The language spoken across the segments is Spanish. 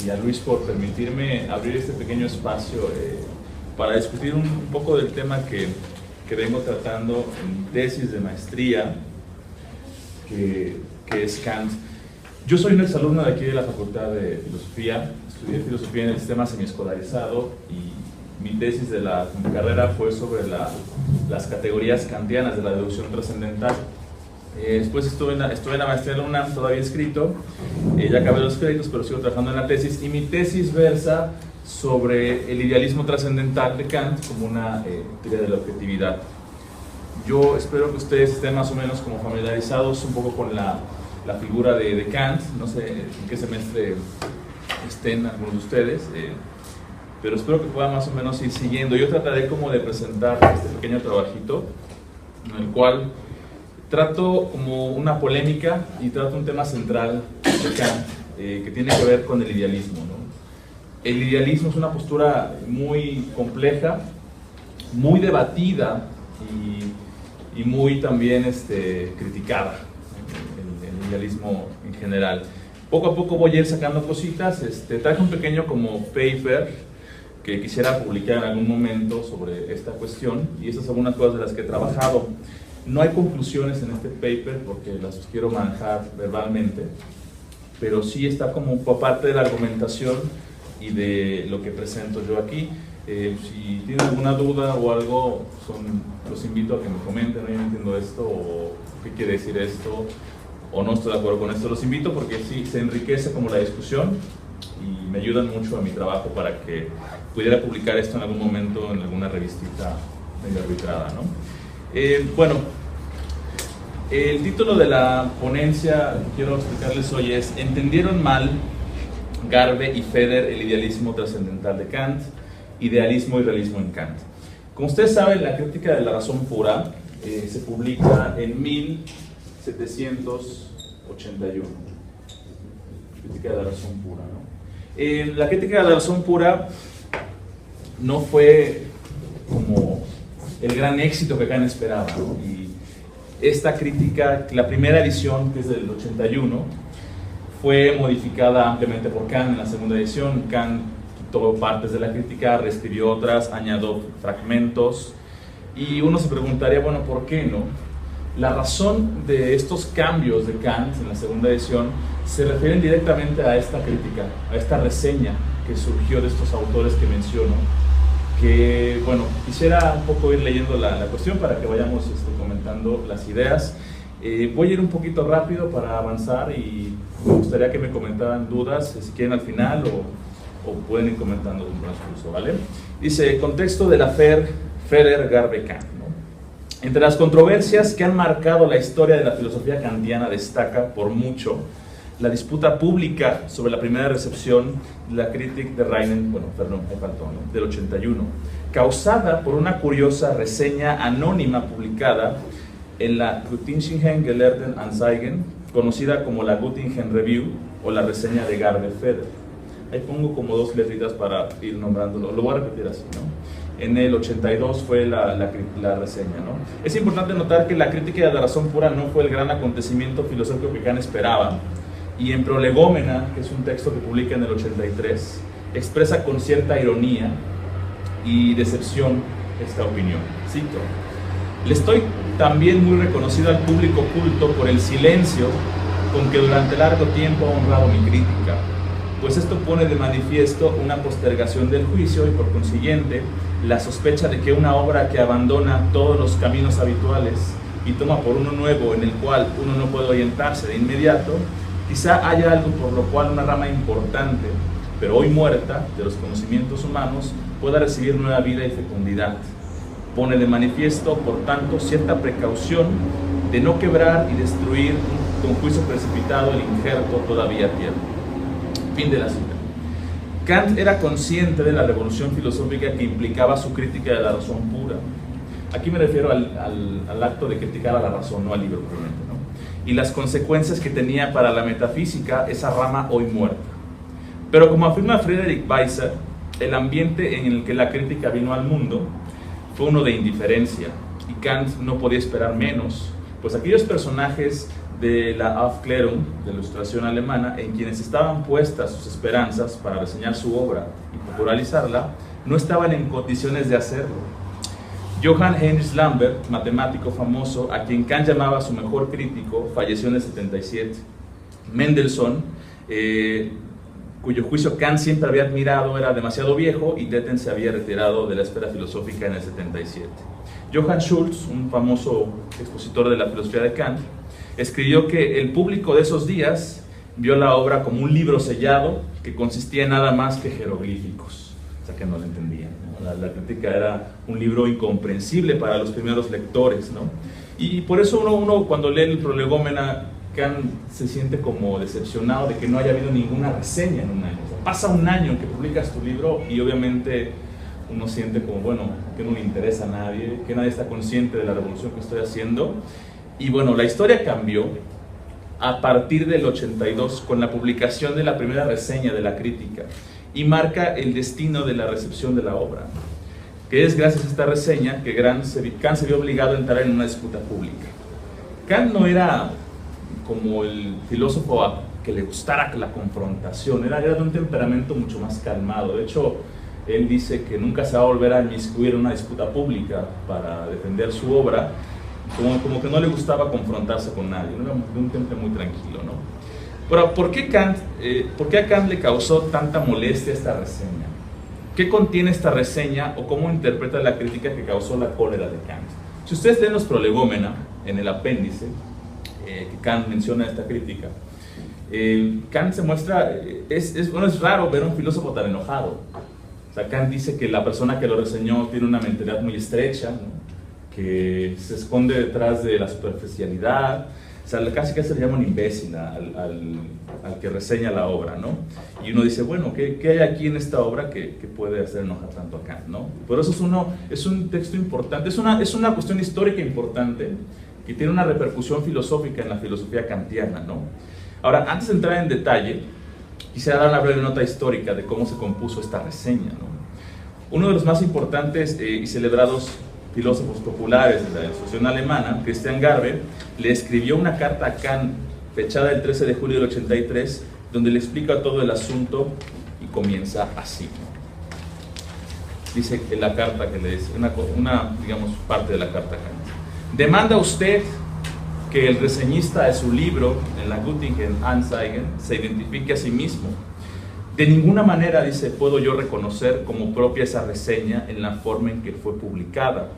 y a Luis por permitirme abrir este pequeño espacio para discutir un poco del tema que vengo tratando en mi tesis de maestría, que es Kant. Yo soy un exalumno de aquí de la Facultad de Filosofía, estudié filosofía en el sistema semiescolarizado y mi tesis de la carrera fue sobre las categorías kantianas de la deducción trascendental. Después estuve en la maestría de la UNAM, todavía escrito, ya acabé los créditos, pero sigo trabajando en la tesis, y mi tesis versa sobre el idealismo trascendental de Kant como una teoría de la objetividad. Yo espero que ustedes estén más o menos como familiarizados un poco con la figura de Kant. No sé en qué semestre estén algunos de ustedes, pero espero que puedan más o menos ir siguiendo. Yo trataré como de presentar este pequeño trabajito en el cual trato como una polémica y trato un tema central de Kant que tiene que ver con el idealismo, ¿no? El idealismo es una postura muy compleja, muy debatida y muy también criticada, el idealismo en general. Poco a poco voy a ir sacando cositas. Traje un pequeño como paper que quisiera publicar en algún momento sobre esta cuestión, y estas son algunas cosas de las que he trabajado. No hay conclusiones en este paper porque las quiero manejar verbalmente, pero sí está como parte de la argumentación y de lo que presento yo aquí. Si tienen alguna duda o algo, los invito a que me comenten: no, yo no entiendo esto, o qué quiere decir esto, o no estoy de acuerdo con esto. Los invito porque sí, se enriquece como la discusión y me ayudan mucho a mi trabajo para que pudiera publicar esto en algún momento en alguna revistita medio arbitrada, ¿no? Bueno, el título de la ponencia que quiero explicarles hoy es: ¿entendieron mal Garbe y Feder el idealismo trascendental de Kant? Idealismo y realismo en Kant. Como ustedes saben, la crítica de la razón pura se publica en 1781. Crítica de la razón pura, ¿no? La crítica de la razón pura no fue como el gran éxito que Kant esperaba, ¿no? Y esta crítica, la primera edición, que es del 81, fue modificada ampliamente por Kant en la segunda edición. Kant quitó partes de la crítica, reescribió otras, añadió fragmentos, y uno se preguntaría, bueno, ¿por qué no? La razón de estos cambios de Kant en la segunda edición se refieren directamente a esta crítica, a esta reseña que surgió de estos autores que menciono, que, bueno, quisiera un poco ir leyendo la cuestión para que vayamos comentando las ideas. Voy a ir un poquito rápido para avanzar y me gustaría que me comentaran dudas, si quieren al final, o pueden ir comentando un transcurso, ¿vale? Dice: contexto de la Feder-Garbe-Kant, ¿no? Entre las controversias que han marcado la historia de la filosofía kantiana destaca, por mucho, la disputa pública sobre la primera recepción de la Kritik de Reinen, ¿no? Del 81, causada por una curiosa reseña anónima publicada en la Göttingen Gelehrten Anzeigen, conocida como la Göttingen Review o la reseña de Garbe-Feder. Ahí pongo como dos letritas para ir nombrándolo, lo voy a repetir así, ¿no? En el 82 fue la reseña, ¿no? Es importante notar que la crítica de la razón pura no fue el gran acontecimiento filosófico que Kant esperaba, y en Prolegómena, que es un texto que publica en el 83, expresa con cierta ironía y decepción esta opinión. Cito: le estoy también muy reconocido al público culto por el silencio con que durante largo tiempo ha honrado mi crítica, pues esto pone de manifiesto una postergación del juicio y, por consiguiente, la sospecha de que una obra que abandona todos los caminos habituales y toma por uno nuevo en el cual uno no puede orientarse de inmediato, quizá haya algo por lo cual una rama importante, pero hoy muerta, de los conocimientos humanos pueda recibir nueva vida y fecundidad. Pone de manifiesto, por tanto, cierta precaución de no quebrar y destruir con juicio precipitado el injerto todavía tierno. Fin de la cita. Kant era consciente de la revolución filosófica que implicaba su crítica de la razón pura. Aquí me refiero al acto de criticar a la razón, no al libro propiamente, ¿no? Y las consecuencias que tenía para la metafísica esa rama hoy muerta. Pero como afirma Friedrich Weiser, el ambiente en el que la crítica vino al mundo fue uno de indiferencia, y Kant no podía esperar menos, pues aquellos personajes de la Aufklärung, de la Ilustración alemana, en quienes estaban puestas sus esperanzas para reseñar su obra y popularizarla, no estaban en condiciones de hacerlo. Johann Heinrich Lambert, matemático famoso, a quien Kant llamaba su mejor crítico, falleció en el 77. Mendelssohn, cuyo juicio Kant siempre había admirado, era demasiado viejo, y Detten se había retirado de la esfera filosófica en el 77. Johann Schultz, un famoso expositor de la filosofía de Kant, escribió que el público de esos días vio la obra como un libro sellado que consistía en nada más que jeroglíficos, o sea que no lo entendían, ¿no? La crítica era un libro incomprensible para los primeros lectores, ¿no? Y por eso uno cuando lee el Prolegómena, Kant se siente como decepcionado de que no haya habido ninguna reseña en un año. O sea, pasa un año en que publicas tu libro y obviamente uno siente como, bueno, que no le interesa a nadie, que nadie está consciente de la revolución que estoy haciendo. Y bueno, la historia cambió a partir del 82 con la publicación de la primera reseña de la crítica, y marca el destino de la recepción de la obra, que es gracias a esta reseña que Kant se vio obligado a entrar en una disputa pública. Kant no era como el filósofo a que le gustara la confrontación, era de un temperamento mucho más calmado. De hecho, él dice que nunca se va a volver a inmiscuir en una disputa pública para defender su obra, como que no le gustaba confrontarse con nadie, era de un temple muy tranquilo, ¿no? Pero ¿por qué a Kant le causó tanta molestia esta reseña? ¿Qué contiene esta reseña o cómo interpreta la crítica que causó la cólera de Kant? Si ustedes leen los Prolegómena, en el apéndice, que Kant menciona esta crítica, Kant se muestra, bueno, es raro ver a un filósofo tan enojado. O sea, Kant dice que la persona que lo reseñó tiene una mentalidad muy estrecha, ¿no? Que se esconde detrás de la superficialidad. O sea, casi se le llama un imbécil al que reseña la obra, ¿no? Y uno dice, bueno, ¿qué hay aquí en esta obra que puede hacer enojar tanto a Kant, ¿no? Por eso es un texto importante, es una cuestión histórica importante que tiene una repercusión filosófica en la filosofía kantiana, ¿no? Ahora, antes de entrar en detalle, quisiera dar una breve nota histórica de cómo se compuso esta reseña, ¿no? Uno de los más importantes y celebrados filósofos populares de la Ilustración alemana, Christian Garbe, le escribió una carta a Kant fechada el 13 de julio del 83, donde le explica todo el asunto y comienza así. Dice en la carta que le dice, digamos, parte de la carta a Kant. Demanda usted que el reseñista de su libro, en la Göttingen Anzeigen, se identifique a sí mismo. De ninguna manera, dice, puedo yo reconocer como propia esa reseña en la forma en que fue publicada.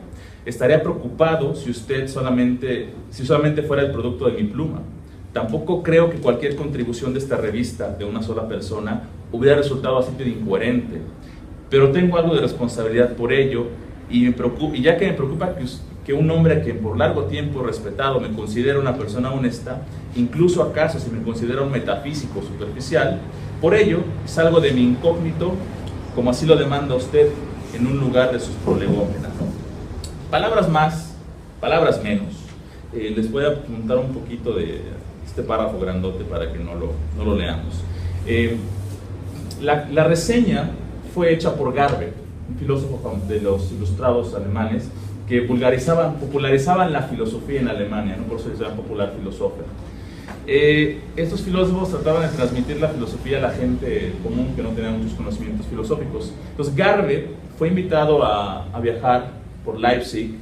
Estaría preocupado si solamente fuera el producto de mi pluma. Tampoco creo que cualquier contribución de esta revista, de una sola persona, hubiera resultado así de incoherente. Pero tengo algo de responsabilidad por ello, y ya que me preocupa que un hombre que por largo tiempo respetado me considera una persona honesta, incluso acaso si me considera un metafísico superficial, por ello salgo de mi incógnito, como así lo demanda usted, en un lugar de sus prolegómenas, ¿no? Palabras más, palabras menos. Les voy a apuntar un poquito de este párrafo grandote para que no lo leamos. La reseña fue hecha por Garbe, un filósofo de los ilustrados alemanes que popularizaban la filosofía en Alemania, ¿no? Por eso se llama popular filosofía. Estos filósofos trataban de transmitir la filosofía a la gente común que no tenía muchos conocimientos filosóficos. Entonces Garbe fue invitado a viajar por Leipzig,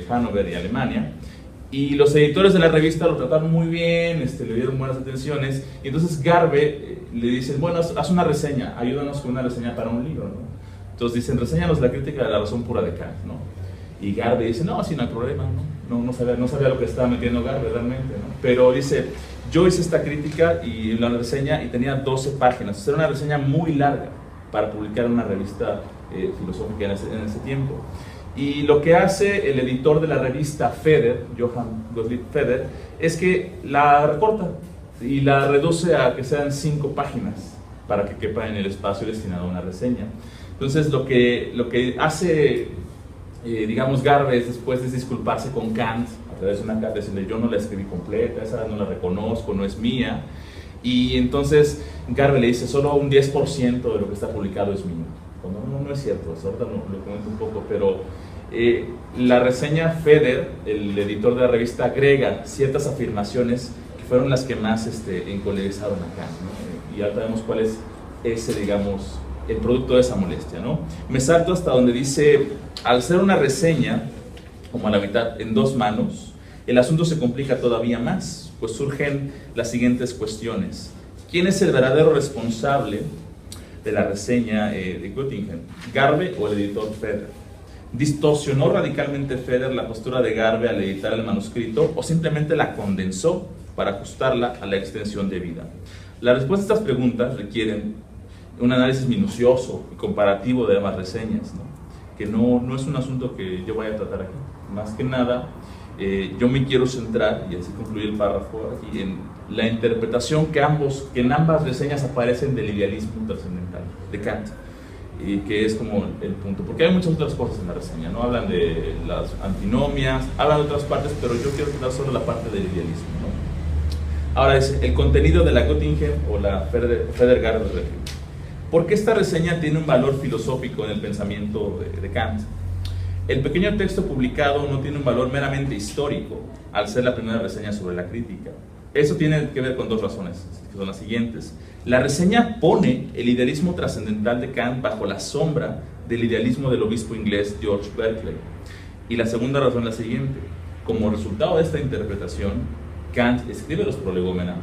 Hannover y Alemania, y los editores de la revista lo trataron muy bien, le dieron buenas atenciones, y entonces Garbe le dicen, bueno, haz una reseña, ayúdanos con una reseña para un libro, ¿no? Entonces dicen, reséñanos la crítica de la razón pura de Kant, ¿no? Y Garbe dice, no, así no hay problema, ¿no? No sabía lo que estaba metiendo Garbe realmente, ¿no? Pero dice, yo hice esta crítica y la reseña y tenía 12 páginas, era una reseña muy larga para publicar en una revista filosófica en ese tiempo. Y lo que hace el editor de la revista Feder, Johann Gottlieb Feder, es que la recorta y la reduce a que sean 5 páginas para que quepa en el espacio destinado a una reseña. Entonces lo que hace, digamos, Garbe es disculparse con Kant a través de una carta, decirle, yo no la escribí completa, esa no la reconozco, no es mía. Y entonces Garbe le dice, solo un 10% de lo que está publicado es mío. No es cierto, ahorita lo comento un poco, pero la reseña Feder, el editor de la revista, agrega ciertas afirmaciones que fueron las que más encolerizaron a Kant, ¿no? Y ya sabemos cuál es ese, digamos, el producto de esa molestia, ¿no? Me salto hasta donde dice, al ser una reseña, como a la mitad, en dos manos, el asunto se complica todavía más, pues surgen las siguientes cuestiones. ¿Quién es el verdadero responsable de la reseña de Göttingen? ¿Garbe o el editor Feder? ¿Distorsionó radicalmente Feder la postura de Garbe al editar el manuscrito o simplemente la condensó para ajustarla a la extensión de vida? La respuesta a estas preguntas requieren un análisis minucioso y comparativo de ambas reseñas, ¿no? Que no es un asunto que yo vaya a tratar aquí. Más que nada, yo me quiero centrar, y así concluir el párrafo aquí, en la interpretación que en ambas reseñas aparecen del idealismo trascendental de Kant, y que es como el punto, porque hay muchas otras cosas en la reseña, ¿no? Hablan de las antinomias, hablan de otras partes, pero yo quiero quitar solo la parte del idealismo, ¿no? Ahora es el contenido de la Göttingen o la Feder-Garbe Review. ¿Por qué esta reseña tiene un valor filosófico en el pensamiento de Kant? El pequeño texto publicado no tiene un valor meramente histórico, al ser la primera reseña sobre la crítica. Eso tiene que ver con dos razones, que son las siguientes. La reseña pone el idealismo trascendental de Kant bajo la sombra del idealismo del obispo inglés George Berkeley. Y la segunda razón es la siguiente. Como resultado de esta interpretación, Kant escribe los Prolegómena,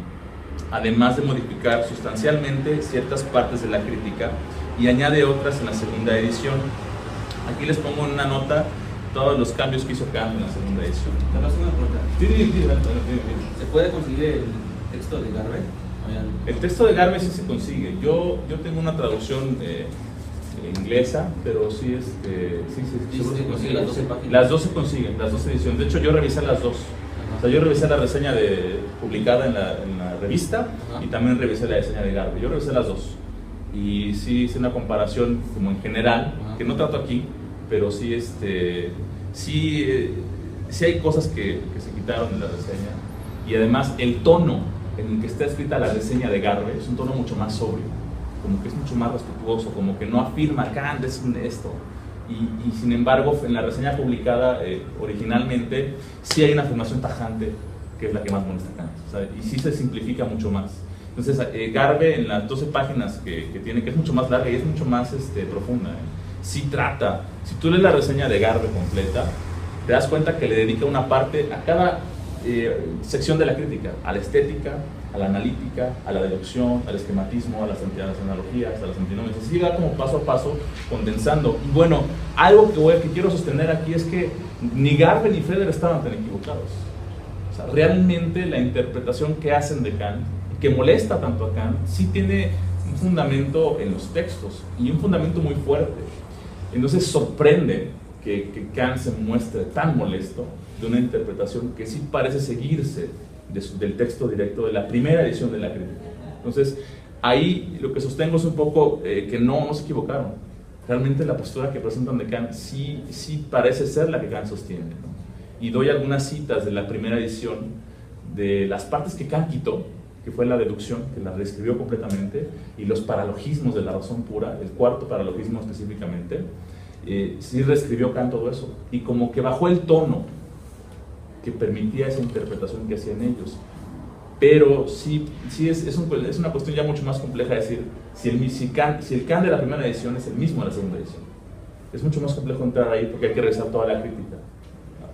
además de modificar sustancialmente ciertas partes de la crítica y añade otras en la segunda edición. Aquí les pongo en una nota todos los cambios que hizo Kant en la segunda edición. ¿Te vas a una pregunta? Sí. ¿Se puede conseguir el texto de Garbe? El texto de Garbe sí se consigue. Yo tengo una traducción inglesa, pero sí, ¿Sí se consigue las 12 páginas? Las dos se consiguen, las dos ediciones. De hecho, yo revisé las dos. O sea, yo revisé la reseña publicada en la revista. Ajá. Y también revisé la reseña de Garbe. Yo revisé las dos. Y sí hice una comparación como en general, que no trato aquí, pero sí, sí hay cosas que se quitaron en la reseña. Y además el tono en el que está escrita la reseña de Garbe es un tono mucho más sobrio, como que es mucho más respetuoso, como que no afirma Kant es esto. Y sin embargo, en la reseña publicada originalmente, sí hay una afirmación tajante, que es la que más molesta a Kant, ¿sabe? Y sí se simplifica mucho más. Entonces, Garbe en las 12 páginas que tiene, que es mucho más larga y es mucho más profunda, sí trata, si tú lees la reseña de Garbe completa, te das cuenta que le dedica una parte a cada sección de la crítica, a la estética, a la analítica, a la deducción, al esquematismo, a las analogías, a las antinomias. Así va como paso a paso condensando. Y bueno, algo que quiero sostener aquí es que ni Garbe ni Feder estaban tan equivocados. O sea, realmente la interpretación que hacen de Kant, que molesta tanto a Kant, sí tiene un fundamento en los textos y un fundamento muy fuerte. Entonces sorprende que Kant se muestre tan molesto de una interpretación que sí parece seguirse del texto directo de la primera edición de la crítica. Entonces, ahí lo que sostengo es un poco que no se equivocaron. Realmente la postura que presentan de Kant sí parece ser la que Kant sostiene, ¿no? Y doy algunas citas de la primera edición de las partes que Kant quitó, que fue la deducción, que la reescribió completamente, y los paralogismos de la razón pura, el cuarto paralogismo específicamente, sí reescribió Kant todo eso, y como que bajó el tono que permitía esa interpretación que hacían ellos. Pero sí es una cuestión ya mucho más compleja decir si el Kant de la primera edición es el mismo de la segunda edición. Es mucho más complejo entrar ahí porque hay que revisar toda la crítica,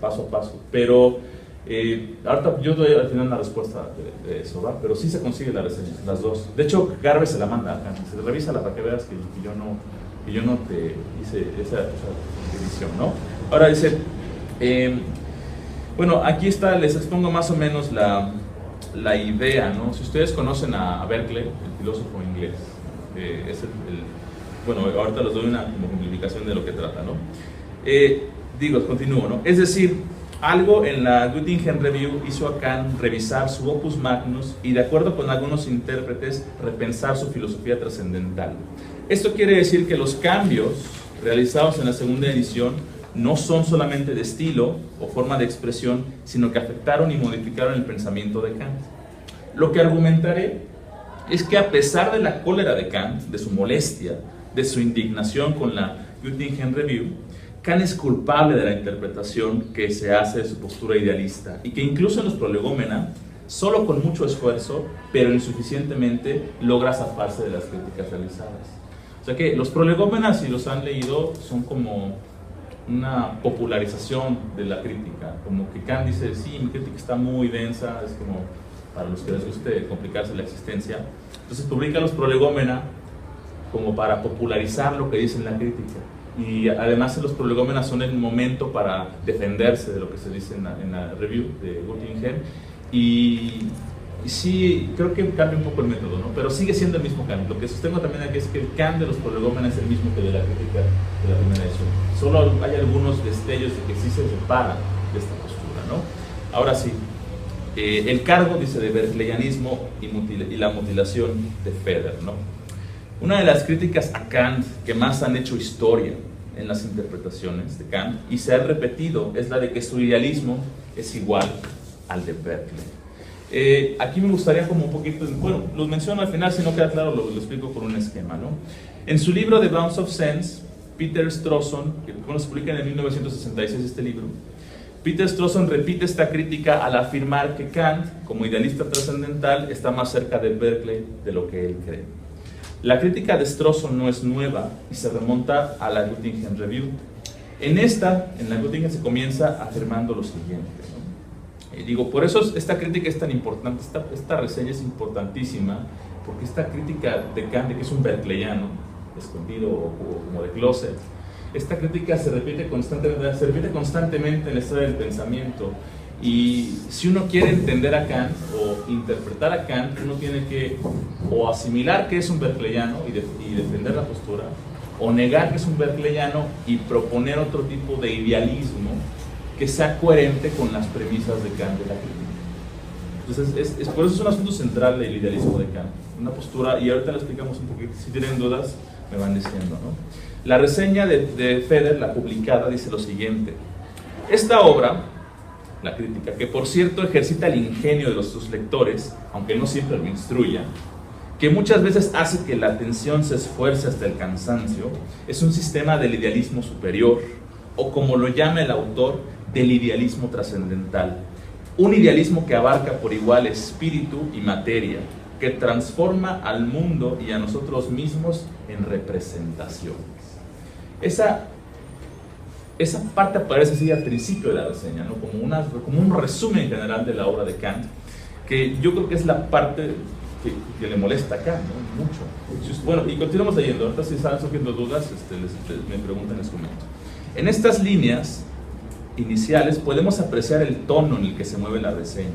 paso a paso. Pero ahorita yo doy al final una respuesta de eso, ¿va? Pero sí se consigue la reseña, las dos. De hecho, Garbe se la manda a Kant, se revísala para que veas que yo no te hice esa edición, ¿no? Ahora dice, bueno, aquí está, les expongo más o menos la idea, ¿no? Si ustedes conocen a Berkeley, el filósofo inglés, es bueno, ahorita les doy una como simplificación de lo que trata, ¿no? Continúo, ¿no? Es decir, algo en la Göttingen Review hizo a Kant revisar su opus magnus y, de acuerdo con algunos intérpretes, repensar su filosofía trascendental. Esto quiere decir que los cambios realizados en la segunda edición no son solamente de estilo o forma de expresión, sino que afectaron y modificaron el pensamiento de Kant. Lo que argumentaré es que, a pesar de la cólera de Kant, de su molestia, de su indignación con la Göttingen Review, Kant es culpable de la interpretación que se hace de su postura idealista y que incluso en los Prolegómena solo con mucho esfuerzo, pero insuficientemente logra zafarse de las críticas realizadas. O sea que los prolegómenas, si los han leído, son como una popularización de la crítica, como que Kant dice, sí, mi crítica está muy densa, es como para los que les guste complicarse la existencia. Entonces publica los prolegómena como para popularizar lo que dice en la crítica. Y además los prolegómenas son el momento para defenderse de lo que se dice en la review de Göttingen. Y sí, creo que cambia un poco el método, ¿no? Pero sigue siendo el mismo Kant. Lo que sostengo también aquí es que el Kant de los prolegómenas es el mismo que de la crítica de la primera edición. Solo hay algunos destellos de que sí se separa de esta postura, ¿no? Ahora sí, el cargo, dice, de berkeleyanismo y la mutilación de Feder, ¿no? Una de las críticas a Kant que más han hecho historia en las interpretaciones de Kant y se ha repetido es la de que su idealismo es igual al de Berkeley. Aquí me gustaría como un poquito, bueno, los menciono al final, si no queda claro lo explico por un esquema, ¿no? En su libro The Bounds of Sense, Peter Strawson, que bueno, se publica en 1966 este libro, Peter Strawson repite esta crítica al afirmar que Kant, como idealista trascendental, está más cerca de Berkeley de lo que él cree. La crítica de Strawson no es nueva y se remonta a la Göttingen Review. En la Göttingen se comienza afirmando lo siguiente, ¿no? Digo, por eso esta crítica es tan importante, esta reseña es importantísima, porque esta crítica de Kant, de que es un berkeleyano, escondido o como de closet, esta crítica se repite constantemente en la historia del pensamiento. Y si uno quiere entender a Kant o interpretar a Kant, uno tiene que o asimilar que es un berkeleyano y defender la postura, o negar que es un berkeleyano y proponer otro tipo de idealismo que sea coherente con las premisas de Kant de la crítica. Entonces, por eso es un asunto central del idealismo de Kant, una postura, y ahorita lo explicamos un poquito, si tienen dudas me van diciendo, ¿no? La reseña de Feder, la publicada, dice lo siguiente: esta obra, la crítica, que por cierto ejercita el ingenio de sus lectores, aunque no siempre lo instruya, que muchas veces hace que la atención se esfuerce hasta el cansancio, es un sistema del idealismo superior, o como lo llama el autor, del idealismo trascendental. Un idealismo que abarca por igual espíritu y materia, que transforma al mundo y a nosotros mismos en representaciones. Esa parte aparece así al principio de la reseña, ¿no? como un resumen general de la obra de Kant, que yo creo que es la parte que le molesta a Kant, ¿no? Mucho. Bueno, y continuamos leyendo. Ahorita si están surgiendo dudas, me preguntan, les comento. En estas líneas iniciales podemos apreciar el tono en el que se mueve la reseña.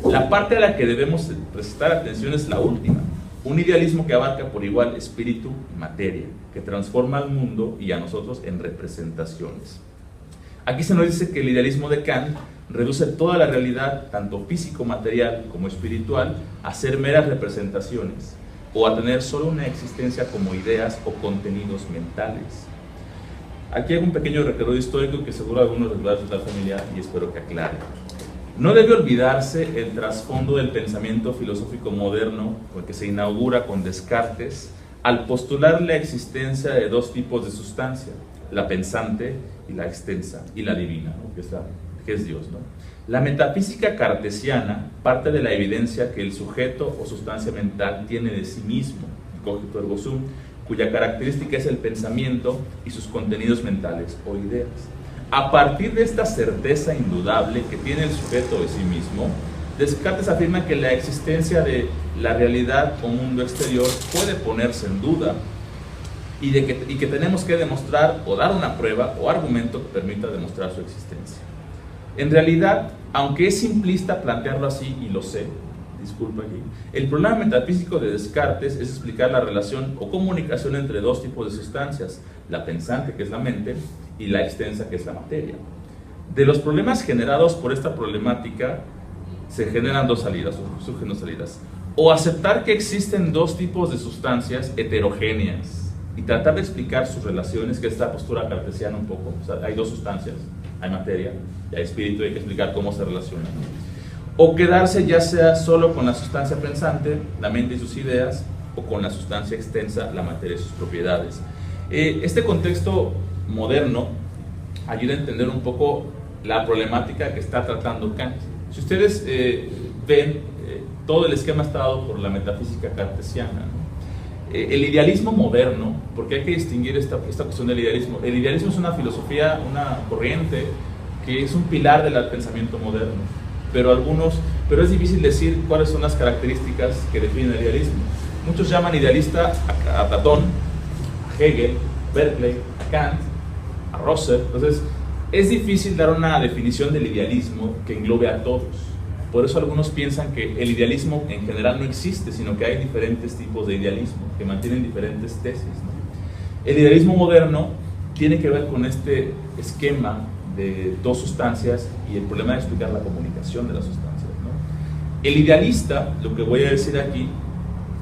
La parte a la que debemos prestar atención es la última: un idealismo que abarca por igual espíritu y materia, que transforma al mundo y a nosotros en representaciones. Aquí se nos dice que el idealismo de Kant reduce toda la realidad, tanto físico-material como espiritual, a ser meras representaciones, o a tener solo una existencia como ideas o contenidos mentales. Aquí hago un pequeño recorrido histórico que seguro a algunos les va a resultar familiar y espero que aclare. No debe olvidarse el trasfondo del pensamiento filosófico moderno, porque se inaugura con Descartes, al postular la existencia de dos tipos de sustancia: la pensante y la extensa, y la divina, ¿no? que es Dios, ¿no? La metafísica cartesiana parte de la evidencia que el sujeto o sustancia mental tiene de sí mismo, cogito ergo sum, cuya característica es el pensamiento y sus contenidos mentales o ideas. A partir de esta certeza indudable que tiene el sujeto de sí mismo, Descartes afirma que la existencia de la realidad o mundo exterior puede ponerse en duda y que tenemos que demostrar o dar una prueba o argumento que permita demostrar su existencia. En realidad, aunque es simplista plantearlo así, y lo sé, disculpa aquí, el problema metafísico de Descartes es explicar la relación o comunicación entre dos tipos de sustancias: la pensante, que es la mente, y la extensa, que es la materia. De los problemas generados por esta problemática se generan dos salidas, o surgen dos salidas: o aceptar que existen dos tipos de sustancias heterogéneas y tratar de explicar sus relaciones, que es esta postura cartesiana un poco. O sea, hay dos sustancias, hay materia y hay espíritu, y hay que explicar cómo se relacionan. O quedarse ya sea solo con la sustancia pensante, la mente y sus ideas, o con la sustancia extensa, la materia y sus propiedades. Este contexto moderno ayuda a entender un poco la problemática que está tratando Kant. Si ustedes ven todo el esquema está dado por la metafísica cartesiana, ¿no? El idealismo moderno, porque hay que distinguir esta cuestión del idealismo. El idealismo es una filosofía, una corriente que es un pilar del pensamiento moderno, pero es difícil decir cuáles son las características que definen el idealismo. Muchos llaman idealista a Platón, a Hegel, a Berkeley, a Kant, a Russell. Entonces es difícil dar una definición del idealismo que englobe a todos. Por eso algunos piensan que el idealismo en general no existe, sino que hay diferentes tipos de idealismo que mantienen diferentes tesis, ¿no? El idealismo moderno tiene que ver con este esquema de dos sustancias y el problema de explicar la comunicación de las sustancias, ¿no? El idealista, lo que voy a decir aquí,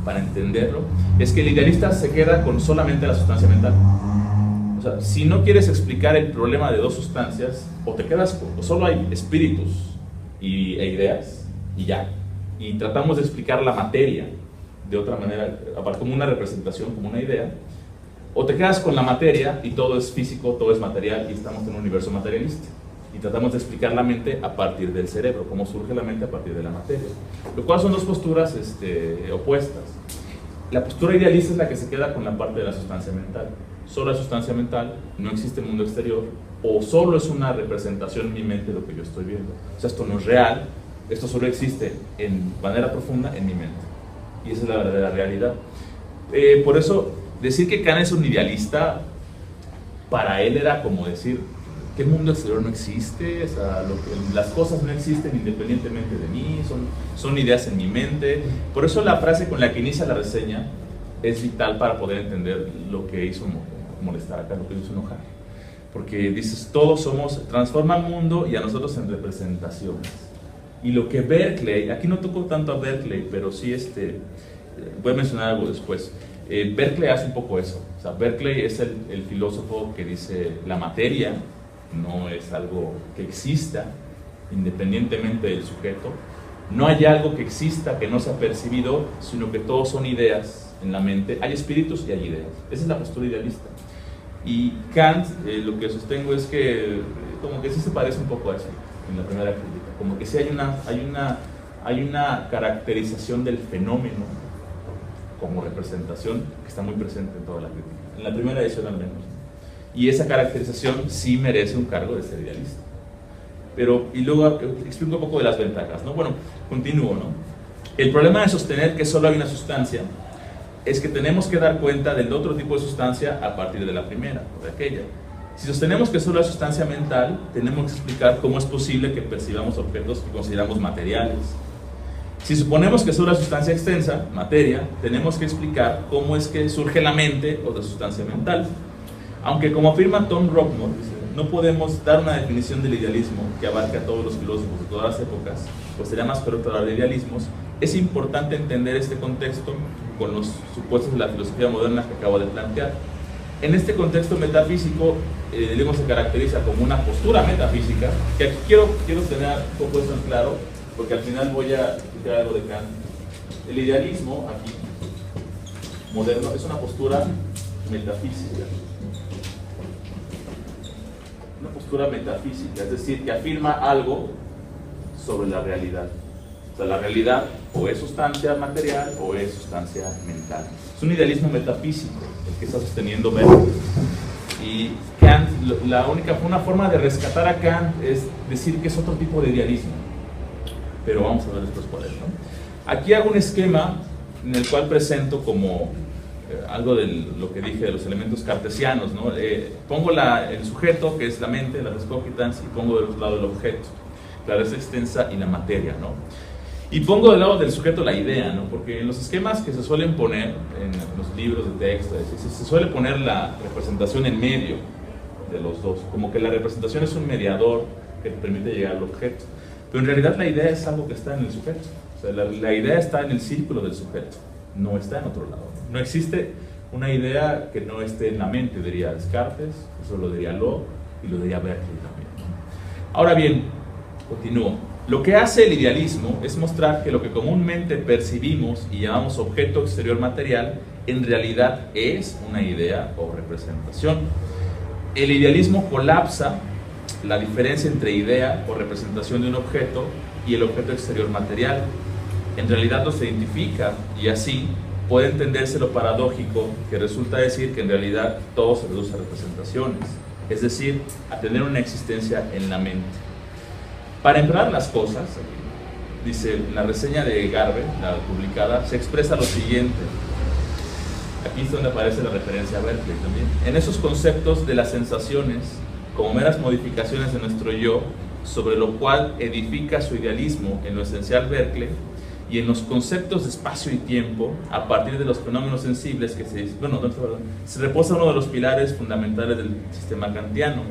para entenderlo, es que el idealista se queda con solamente la sustancia mental. O sea, si no quieres explicar el problema de dos sustancias, o te quedas con, o solo hay espíritus e ideas, y ya. Y tratamos de explicar la materia de otra manera, como una representación, como una idea, o te quedas con la materia y todo es físico, todo es material, y estamos en un universo materialista. Y tratamos de explicar la mente a partir del cerebro, cómo surge la mente a partir de la materia. Lo cual son dos posturas opuestas. La postura idealista es la que se queda con la parte de la sustancia mental. Solo hay sustancia mental, no existe mundo exterior, o solo es una representación en mi mente de lo que yo estoy viendo. O sea, esto no es real, esto solo existe en manera profunda en mi mente. Y esa es la verdadera realidad. Por eso, decir que Kant es un idealista, para él era como decir que el mundo exterior no existe, o sea, las cosas no existen independientemente de mí, son ideas en mi mente. Por eso la frase con la que inicia la reseña es vital para poder entender lo que hizo molestar acá, lo que hizo enojar. Porque dices, todos somos, transforma el mundo y a nosotros en representaciones. Y lo que Berkeley, aquí no tocó tanto a Berkeley, pero sí voy a mencionar algo después. Berkeley hace un poco eso. O sea, Berkeley es el filósofo que dice la materia no es algo que exista independientemente del sujeto. No hay algo que exista que no se ha percibido, sino que todos son ideas en la mente. Hay espíritus y hay ideas. Esa es la postura idealista. Y Kant, lo que sostengo es que como que sí se parece un poco a eso en la primera crítica. Como que sí hay una caracterización del fenómeno como representación que está muy presente en toda la crítica. En la primera edición al menos. Y esa caracterización sí merece un cargo de ser idealista. Y luego explico un poco de las ventajas, ¿no? Bueno, continúo, ¿no? El problema de sostener que solo hay una sustancia es que tenemos que dar cuenta del otro tipo de sustancia a partir de la primera, o de aquella. Si sostenemos que solo hay sustancia mental, tenemos que explicar cómo es posible que percibamos objetos que consideramos materiales. Si suponemos que solo hay sustancia extensa, materia, tenemos que explicar cómo es que surge la mente o la sustancia mental. Aunque, como afirma Tom Rockmore, no podemos dar una definición del idealismo que abarque a todos los filósofos de todas las épocas, pues sería más correcto hablar de idealismos, es importante entender este contexto con los supuestos de la filosofía moderna que acabo de plantear. En este contexto metafísico, el idealismo se caracteriza como una postura metafísica, que aquí quiero tener un poco eso en claro, porque al final voy a explicar algo de Kant. El idealismo, aquí, moderno, es una postura metafísica. Una postura metafísica, es decir, que afirma algo sobre la realidad. O sea, la realidad o es sustancia material o es sustancia mental. Es un idealismo metafísico el que está sosteniendo Berkeley. Y Kant, una forma de rescatar a Kant es decir que es otro tipo de idealismo. Pero vamos a ver después cuál es, ¿no? Aquí hago un esquema en el cual presento como algo de lo que dije de los elementos cartesianos, ¿no? Pongo el sujeto, que es la mente, la res cogitans, y pongo del otro lado el objeto, la res extensa y la materia, ¿no? Y pongo del lado del sujeto la idea, ¿no? Porque en los esquemas que se suelen poner en los libros de texto, se suele poner la representación en medio de los dos, como que la representación es un mediador que permite llegar al objeto. Pero en realidad la idea es algo que está en el sujeto. O sea, la idea está en el círculo del sujeto, no está en otro lado. No existe una idea que no esté en la mente, diría Descartes, eso lo diría Locke y lo diría Berkeley también. Ahora bien, continúo. Lo que hace el idealismo es mostrar que lo que comúnmente percibimos y llamamos objeto exterior material, en realidad es una idea o representación. El idealismo colapsa la diferencia entre idea o representación de un objeto y el objeto exterior material. en realidad los identifica, y así puede entenderse lo paradójico que resulta decir que en realidad todo se reduce a representaciones, es decir, a tener una existencia en la mente. Para empeorar las cosas, dice la reseña de Garve, la publicada, se expresa lo siguiente. Aquí es donde aparece la referencia a Berkeley también. En esos conceptos de las sensaciones, como meras modificaciones de nuestro yo, sobre lo cual edifica su idealismo en lo esencial Berkeley, y en los conceptos de espacio y tiempo, a partir de los fenómenos sensibles que se reposa uno de los pilares fundamentales del sistema kantiano.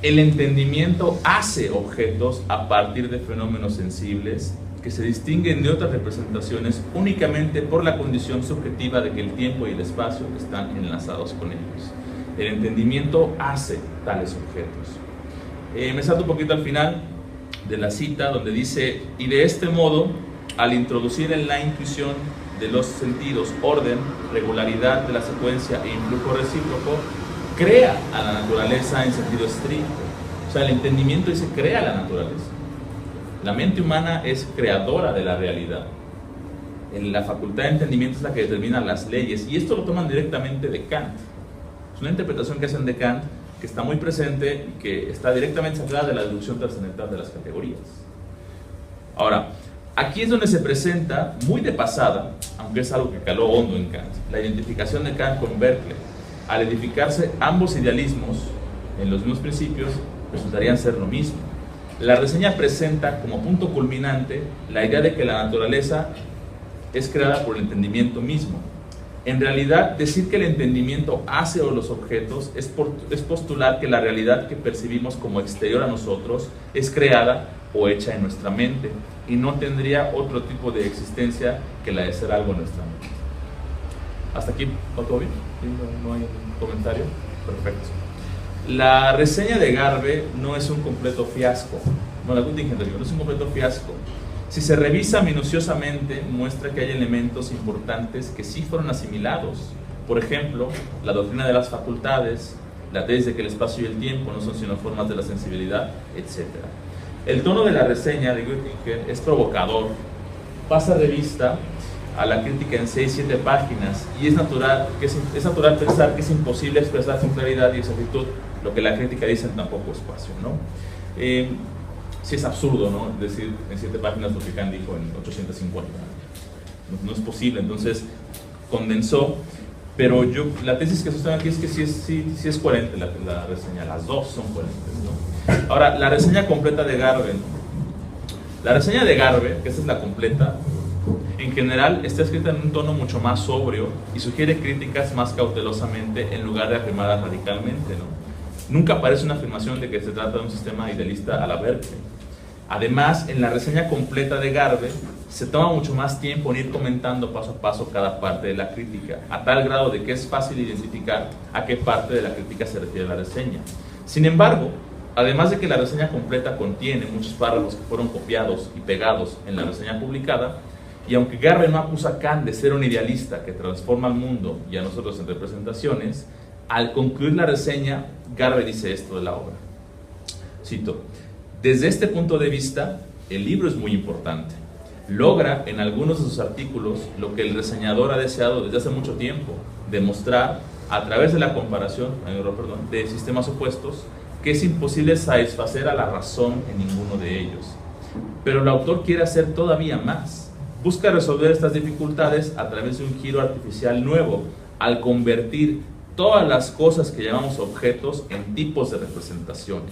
El entendimiento hace objetos a partir de fenómenos sensibles que se distinguen de otras representaciones únicamente por la condición subjetiva de que el tiempo y el espacio están enlazados con ellos. El entendimiento hace tales objetos. Me salto un poquito al final de la cita donde dice: y de este modo, al introducir en la intuición de los sentidos orden, regularidad de la secuencia e influjo recíproco, crea a la naturaleza en sentido estricto. O sea, el entendimiento dice crea la naturaleza. La mente humana es creadora de la realidad. La facultad de entendimiento es la que determina las leyes, y esto lo toman directamente de Kant. Es una interpretación que hacen de Kant que está muy presente y que está directamente sacada de la deducción trascendental de las categorías. Ahora, aquí es donde se presenta, muy de pasada, aunque es algo que caló hondo en Kant, la identificación de Kant con Berkeley. Al edificarse ambos idealismos en los mismos principios, resultarían ser lo mismo. La reseña presenta como punto culminante la idea de que la naturaleza es creada por el entendimiento mismo. En realidad, decir que el entendimiento hace o los objetos es postular que la realidad que percibimos como exterior a nosotros es creada o hecha en nuestra mente, y no tendría otro tipo de existencia que la de ser algo en nuestra mente. ¿Hasta aquí va todo bien? ¿No hay un comentario? Perfecto. La reseña de Garve no es un completo fiasco. No, la contingente no es un completo fiasco. Si se revisa minuciosamente, muestra que hay elementos importantes que sí fueron asimilados. Por ejemplo, la doctrina de las facultades, la tesis de que el espacio y el tiempo no son sino formas de la sensibilidad, etc. El tono de la reseña de Göttingen es provocador. Pasa revista a la crítica en 6-7 páginas, y es natural pensar que es imposible expresar con claridad y exactitud lo que la crítica dice en tan poco espacio, ¿no? Sí es absurdo, ¿no?, decir en 7 páginas lo que Kant dijo en 850. No es posible. Entonces condensó, pero la tesis que sostengo aquí es que sí es coherente la reseña. Las dos son coherentes, ¿no? Ahora, la reseña completa de Garve, ¿no? La reseña de Garve, que esta es la completa, en general está escrita en un tono mucho más sobrio y sugiere críticas más cautelosamente en lugar de afirmadas radicalmente, ¿no? Nunca aparece una afirmación de que se trata de un sistema idealista a la Berkeley. Además, en la reseña completa de Garve se toma mucho más tiempo en ir comentando paso a paso cada parte de la crítica, a tal grado de que es fácil identificar a qué parte de la crítica se refiere la reseña. Sin embargo, además de que la reseña completa contiene muchos párrafos que fueron copiados y pegados en la reseña publicada, y aunque Garve no acusa a Kant de ser un idealista que transforma al mundo y a nosotros en representaciones, al concluir la reseña, Garve dice esto de la obra. Cito: desde este punto de vista, el libro es muy importante. Logra en algunos de sus artículos lo que el reseñador ha deseado desde hace mucho tiempo: demostrar, a través de la comparación de sistemas opuestos, que es imposible satisfacer a la razón en ninguno de ellos. Pero el autor quiere hacer todavía más. Busca resolver estas dificultades a través de un giro artificial nuevo, al convertir todas las cosas que llamamos objetos en tipos de representaciones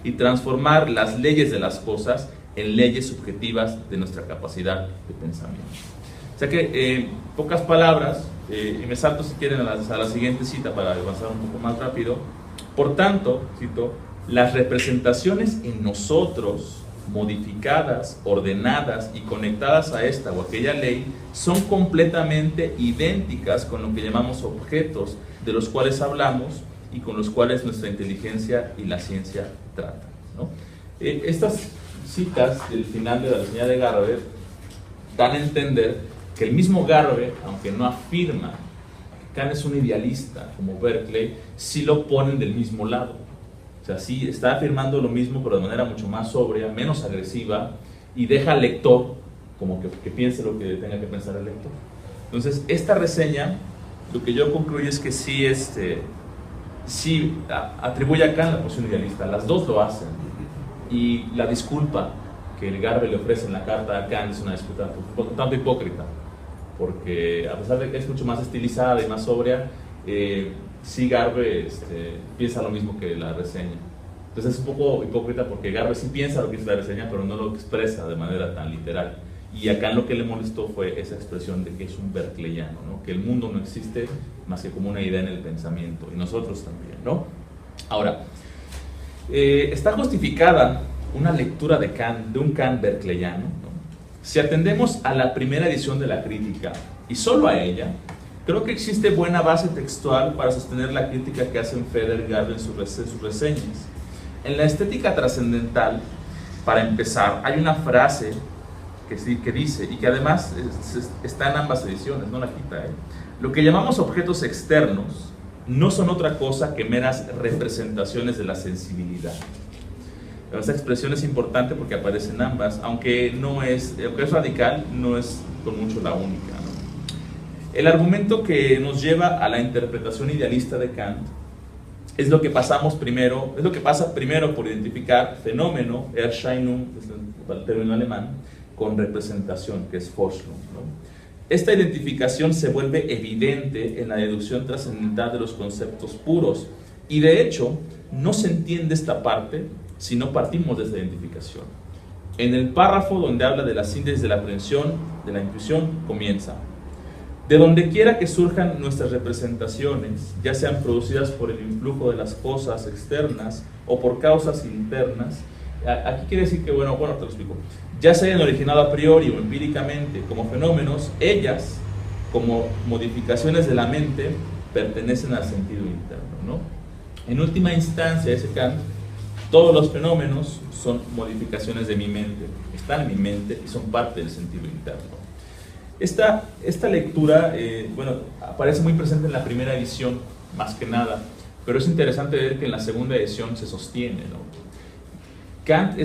y transformar las leyes de las cosas en leyes subjetivas de nuestra capacidad de pensamiento. O sea que, pocas palabras, y me salto si quieren a la siguiente cita para avanzar un poco más rápido. Por tanto, cito, las representaciones en nosotros, modificadas, ordenadas y conectadas a esta o aquella ley, son completamente idénticas con lo que llamamos objetos, de los cuales hablamos y con los cuales nuestra inteligencia y la ciencia tratan, ¿no? Estas citas del final de la reseña de Garve dan a entender que el mismo Garve, aunque no afirma que Kant es un idealista como Berkeley, sí lo ponen del mismo lado. O sea, sí está afirmando lo mismo, pero de manera mucho más sobria, menos agresiva, y deja al lector como que piense lo que tenga que pensar el lector. Entonces, esta reseña, lo que yo concluyo es que sí atribuye a Kant la posición idealista, las dos lo hacen, y la disculpa que el Garbe le ofrece en la carta a Kant es una disculpa un tanto hipócrita, porque a pesar de que es mucho más estilizada y más sobria, sí Garbe piensa lo mismo que la reseña. Entonces es un poco hipócrita porque Garbe sí piensa lo que es la reseña, pero no lo expresa de manera tan literal. Y a Kant lo que le molestó fue esa expresión de que es un berkeleyano, ¿no? Que el mundo no existe más que como una idea en el pensamiento, y nosotros también, ¿no? Ahora, está justificada una lectura de Kant, de un Kant berkeleyano, ¿no? Si atendemos a la primera edición de la crítica, y solo a ella, creo que existe buena base textual para sostener la crítica que hacen Feder y Garbe en sus reseñas. En la estética trascendental, para empezar, hay una frase que dice, y que además está en ambas ediciones, no la quita, lo que llamamos objetos externos no son otra cosa que meras representaciones de la sensibilidad. Esta expresión es importante porque aparece en ambas, aunque es radical, no es con mucho la única, ¿no? El argumento que nos lleva a la interpretación idealista de Kant es lo que pasa primero por identificar fenómeno, Erscheinung, es el término alemán, con representación, que es Vorstellung, ¿no? Esta identificación se vuelve evidente en la deducción trascendental de los conceptos puros, y de hecho no se entiende esta parte si no partimos de esta identificación. En el párrafo donde habla de la síntesis de la aprehensión, de la intuición, comienza: de donde quiera que surjan nuestras representaciones, ya sean producidas por el influjo de las cosas externas o por causas internas, aquí quiere decir que, bueno, te lo explico, ya se hayan originado a priori o empíricamente como fenómenos, ellas, como modificaciones de la mente, pertenecen al sentido interno, ¿no? En última instancia, dice Kant, todos los fenómenos son modificaciones de mi mente, están en mi mente y son parte del sentido interno. Esta lectura, aparece muy presente en la primera edición, más que nada, pero es interesante ver que en la segunda edición se sostiene, ¿no? Kant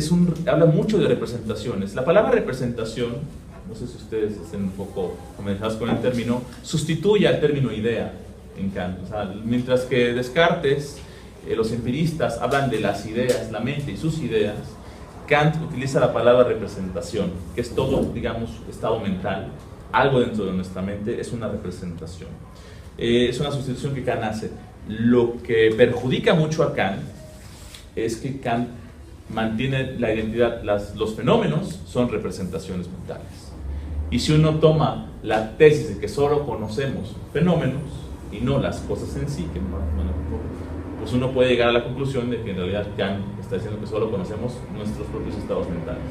habla mucho de representaciones. La palabra representación, no sé si ustedes estén un poco familiarizados con el término, sustituye al término idea en Kant. O sea, mientras que Descartes, los empiristas hablan de las ideas, la mente y sus ideas, Kant utiliza la palabra representación, que es todo, digamos, estado mental, algo dentro de nuestra mente, es una representación. Es una sustitución que Kant hace. Lo que perjudica mucho a Kant es que Kant mantiene la identidad, los fenómenos son representaciones mentales. Y si uno toma la tesis de que solo conocemos fenómenos y no las cosas en sí, pues uno puede llegar a la conclusión de que en realidad Kant está diciendo que solo conocemos nuestros propios estados mentales.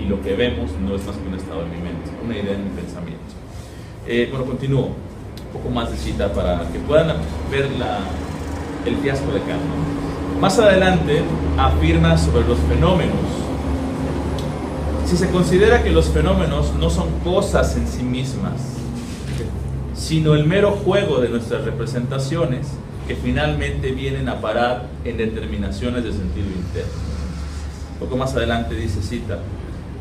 Y lo que vemos no es más que un estado en mi mente, una idea en mi pensamiento. Continúo, un poco más de cita para que puedan ver el fiasco de Kant, ¿no? Más adelante afirma sobre los fenómenos: si se considera que los fenómenos no son cosas en sí mismas, sino el mero juego de nuestras representaciones que finalmente vienen a parar en determinaciones de sentido interno. Un poco más adelante dice, cita: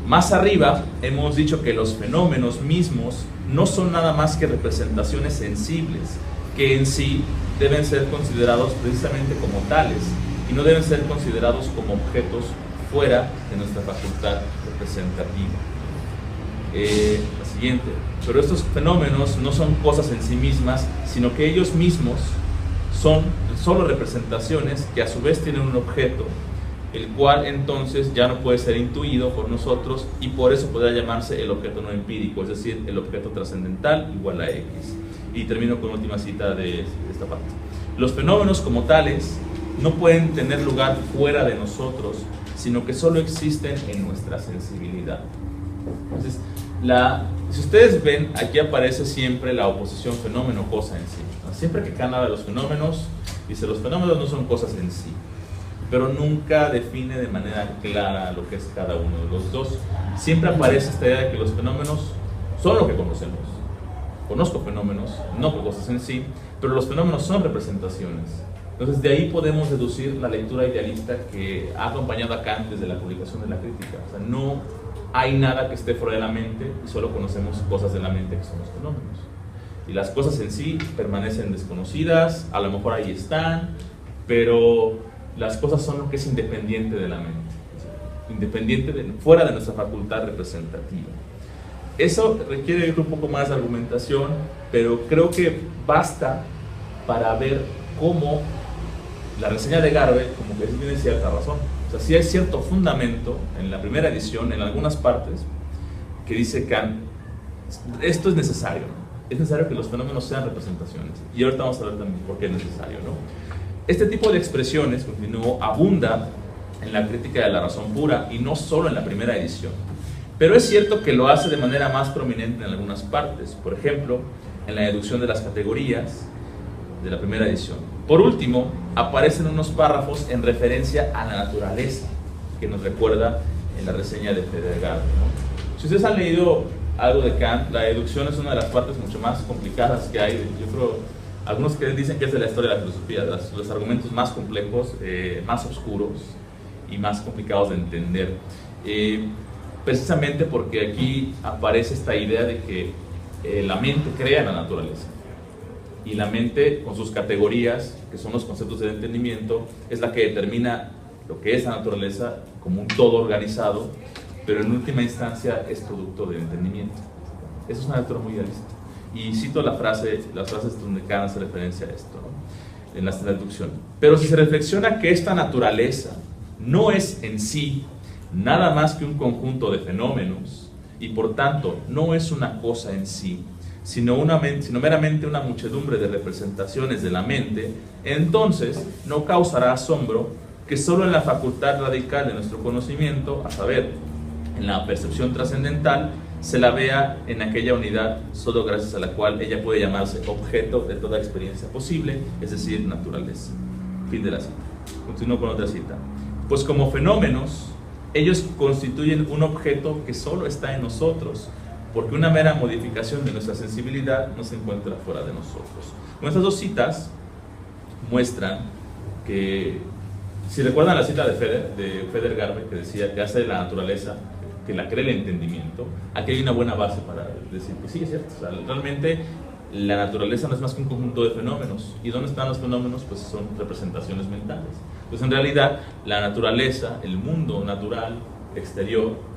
más arriba hemos dicho que los fenómenos mismos no son nada más que representaciones sensibles, que en sí deben ser considerados precisamente como tales, y no deben ser considerados como objetos fuera de nuestra facultad representativa. La siguiente: pero estos fenómenos no son cosas en sí mismas, sino que ellos mismos son solo representaciones que a su vez tienen un objeto, el cual entonces ya no puede ser intuido por nosotros, y por eso podrá llamarse el objeto no empírico, es decir, el objeto trascendental igual a X. Y termino con la última cita de esta parte: los fenómenos como tales no pueden tener lugar fuera de nosotros, sino que solo existen en nuestra sensibilidad. Entonces, si ustedes ven, aquí aparece siempre la oposición fenómeno-cosa en sí. Siempre que Kant habla de los fenómenos, dice los fenómenos no son cosas en sí, pero nunca define de manera clara lo que es cada uno de los dos. Siempre aparece esta idea de que los fenómenos son lo que conocemos. Conozco fenómenos, no cosas en sí, pero los fenómenos son representaciones. Entonces, de ahí podemos deducir la lectura idealista que ha acompañado a Kant desde la publicación de la Crítica. O sea, no hay nada que esté fuera de la mente y solo conocemos cosas de la mente que son los fenómenos. Y las cosas en sí permanecen desconocidas, a lo mejor ahí están, pero las cosas son lo que es independiente de la mente, fuera de nuestra facultad representativa. Eso requiere un poco más de argumentación, pero creo que basta para ver cómo la reseña de Garbe como que tiene cierta razón. O sea, sí hay cierto fundamento en la primera edición, en algunas partes, que dice Kant, esto es necesario, ¿no? Es necesario que los fenómenos sean representaciones. Y ahorita vamos a ver también por qué es necesario, ¿no? Este tipo de expresiones, continuó, abunda en la Crítica de la Razón Pura y no solo en la primera edición. Pero es cierto que lo hace de manera más prominente en algunas partes. Por ejemplo, en la deducción de las categorías de la primera edición. Por último, aparecen unos párrafos en referencia a la naturaleza, que nos recuerda en la reseña de Feder Garbe, ¿no? Si ustedes han leído algo de Kant, la deducción es una de las partes mucho más complicadas que hay. Yo creo, algunos que dicen que es de la historia de la filosofía, los argumentos más complejos, más oscuros y más complicados de entender. Precisamente porque aquí aparece esta idea de que la mente crea la naturaleza. Y la mente, con sus categorías, que son los conceptos del entendimiento, es la que determina lo que es la naturaleza como un todo organizado, pero en última instancia es producto del entendimiento. Eso es una lectura muy idealista. Y cito las frases donde Kant hace referencia a esto, ¿no? En la traducción. Pero si se reflexiona que esta naturaleza no es en sí nada más que un conjunto de fenómenos, y por tanto no es una cosa en sí, sino meramente una muchedumbre de representaciones de la mente, entonces no causará asombro que solo en la facultad radical de nuestro conocimiento, a saber, en la percepción trascendental, se la vea en aquella unidad solo gracias a la cual ella puede llamarse objeto de toda experiencia posible, es decir, naturaleza. Fin de la cita. Continúo con otra cita. Pues como fenómenos, ellos constituyen un objeto que solo está en nosotros, porque una mera modificación de nuestra sensibilidad no se encuentra fuera de nosotros. Bueno, estas dos citas muestran que, si recuerdan la cita de Feder Garbe, que decía que hace la naturaleza, que la crea el entendimiento, aquí hay una buena base para decir que sí, es cierto. O sea, realmente la naturaleza no es más que un conjunto de fenómenos. ¿Y dónde están los fenómenos? Pues son representaciones mentales. Pues en realidad la naturaleza, el mundo natural exterior,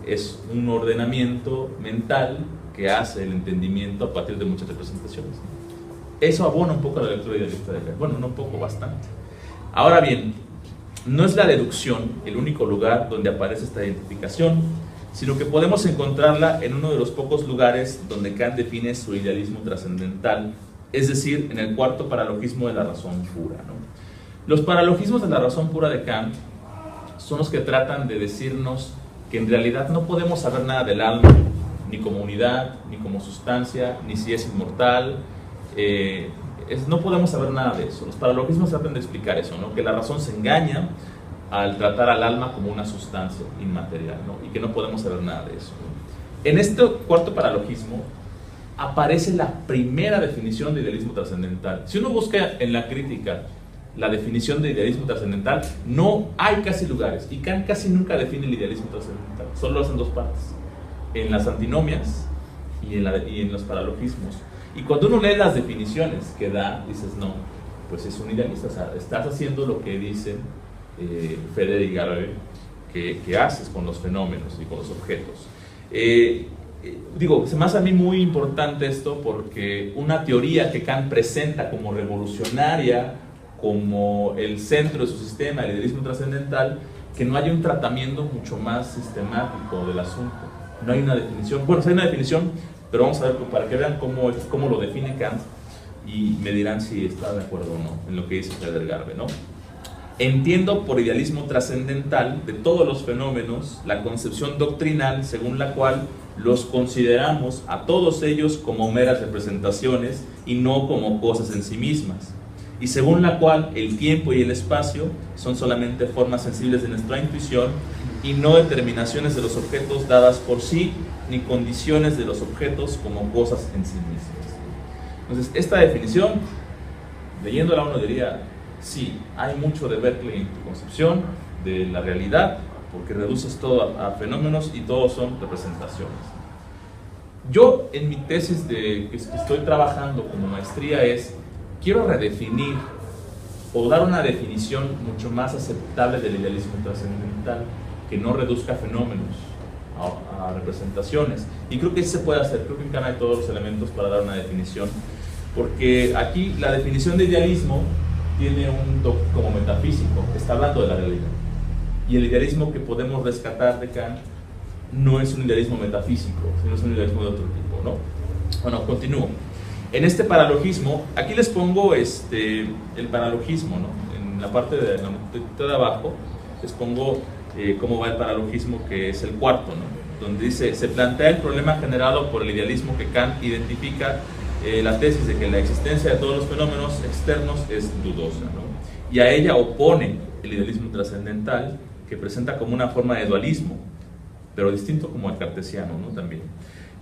es un ordenamiento mental que hace el entendimiento a partir de muchas representaciones. Eso abona un poco a la lectura idealista de Kant. Bueno, no un poco, bastante. Ahora bien, no es la deducción el único lugar donde aparece esta identificación, sino que podemos encontrarla en uno de los pocos lugares donde Kant define su idealismo trascendental, es decir, en el cuarto paralogismo de la razón pura, ¿no? Los paralogismos de la razón pura de Kant son los que tratan de decirnos que en realidad no podemos saber nada del alma, ni como unidad, ni como sustancia, ni si es inmortal. No podemos saber nada de eso. Los paralogismos tratan de explicar eso, ¿no? Que la razón se engaña al tratar al alma como una sustancia inmaterial, ¿no? Y que no podemos saber nada de eso, ¿no? En este cuarto paralogismo aparece la primera definición de idealismo trascendental. Si uno busca en la crítica la definición de idealismo trascendental, no hay casi lugares, y Kant casi nunca define el idealismo trascendental, solo lo hacen dos partes, en las antinomias y en los paralogismos. Y cuando uno lee las definiciones que da, dices, no, pues es un idealista, o sea, estás haciendo lo que dicen Feder y Garbe que haces con los fenómenos y con los objetos. Se me hace a mí muy importante esto porque una teoría que Kant presenta como revolucionaria, como el centro de su sistema, el idealismo trascendental, que no haya un tratamiento mucho más sistemático del asunto. No hay una definición. Bueno, sí hay una definición, pero vamos a ver para que vean cómo lo define Kant y me dirán si está de acuerdo o no en lo que dice Feder Garbe, ¿no? Entiendo por idealismo trascendental de todos los fenómenos la concepción doctrinal según la cual los consideramos a todos ellos como meras representaciones y no como cosas en sí mismas, y según la cual el tiempo y el espacio son solamente formas sensibles de nuestra intuición y no determinaciones de los objetos dadas por sí, ni condiciones de los objetos como cosas en sí mismas. Entonces, esta definición, leyéndola uno diría, sí, hay mucho de Berkeley en tu concepción de la realidad, porque reduces todo a fenómenos y todos son representaciones. Yo en mi tesis que estoy trabajando como maestría quiero redefinir o dar una definición mucho más aceptable del idealismo trascendental, que no reduzca fenómenos a representaciones. Y creo que sí se puede hacer, creo que en Kant hay todos los elementos para dar una definición, porque aquí la definición de idealismo tiene un toque como metafísico, está hablando de la realidad. Y el idealismo que podemos rescatar de Kant no es un idealismo metafísico, sino es un idealismo de otro tipo, ¿no? Bueno, continúo. En este paralogismo, aquí les pongo el paralogismo, ¿no? En la parte de abajo les pongo cómo va el paralogismo, que es el cuarto, ¿no? Donde dice, se plantea el problema generado por el idealismo que Kant identifica la tesis de que la existencia de todos los fenómenos externos es dudosa, ¿no? Y a ella opone el idealismo trascendental, que presenta como una forma de dualismo, pero distinto como el cartesiano, ¿no? También.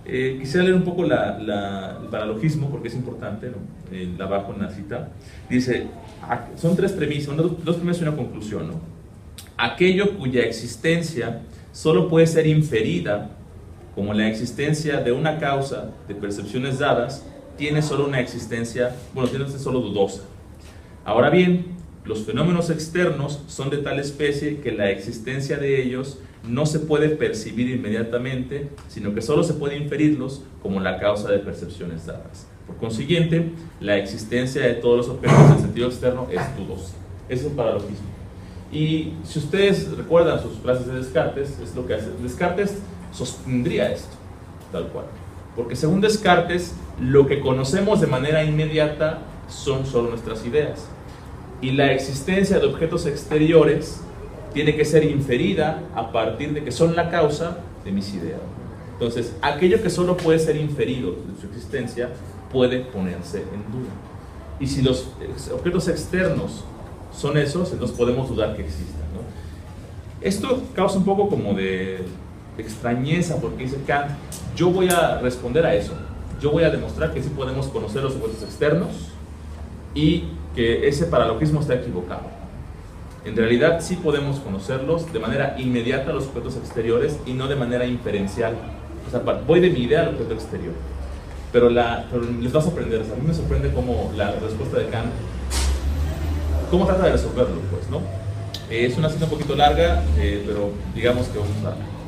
Quisiera leer un poco el paralogismo, porque es importante, ¿no? Abajo en la cita. Dice, son tres premisas, dos premisas y una conclusión, ¿no? Aquello cuya existencia solo puede ser inferida, como la existencia de una causa de percepciones dadas, tiene solo una existencia, tiene solo dudosa. Ahora bien, los fenómenos externos son de tal especie que la existencia de ellos no se puede percibir inmediatamente, sino que solo se puede inferirlos como la causa de percepciones dadas. Por consiguiente, la existencia de todos los objetos en sentido externo es dudosa. Ese es un paralogismo. Y si ustedes recuerdan sus clases de Descartes, es lo que hace. Descartes sostendría esto, tal cual. Porque según Descartes, lo que conocemos de manera inmediata son solo nuestras ideas. Y la existencia de objetos exteriores tiene que ser inferida a partir de que son la causa de mis ideas. Entonces, aquello que solo puede ser inferido de su existencia puede ponerse en duda. Y si los objetos externos son esos, entonces podemos dudar que existan, ¿no? Esto causa un poco como de extrañeza, porque dice Kant, yo voy a responder a eso. Yo voy a demostrar que sí podemos conocer los objetos externos y que ese paralogismo está equivocado. En realidad sí podemos conocerlos de manera inmediata, los objetos exteriores, y no de manera inferencial. O sea, voy de mi idea al objeto exterior. Pero les vas a sorprender. A mí me sorprende cómo la respuesta de Kant, cómo trata de resolverlo, pues, ¿no? Es una cita un poquito larga, pero digamos que vamos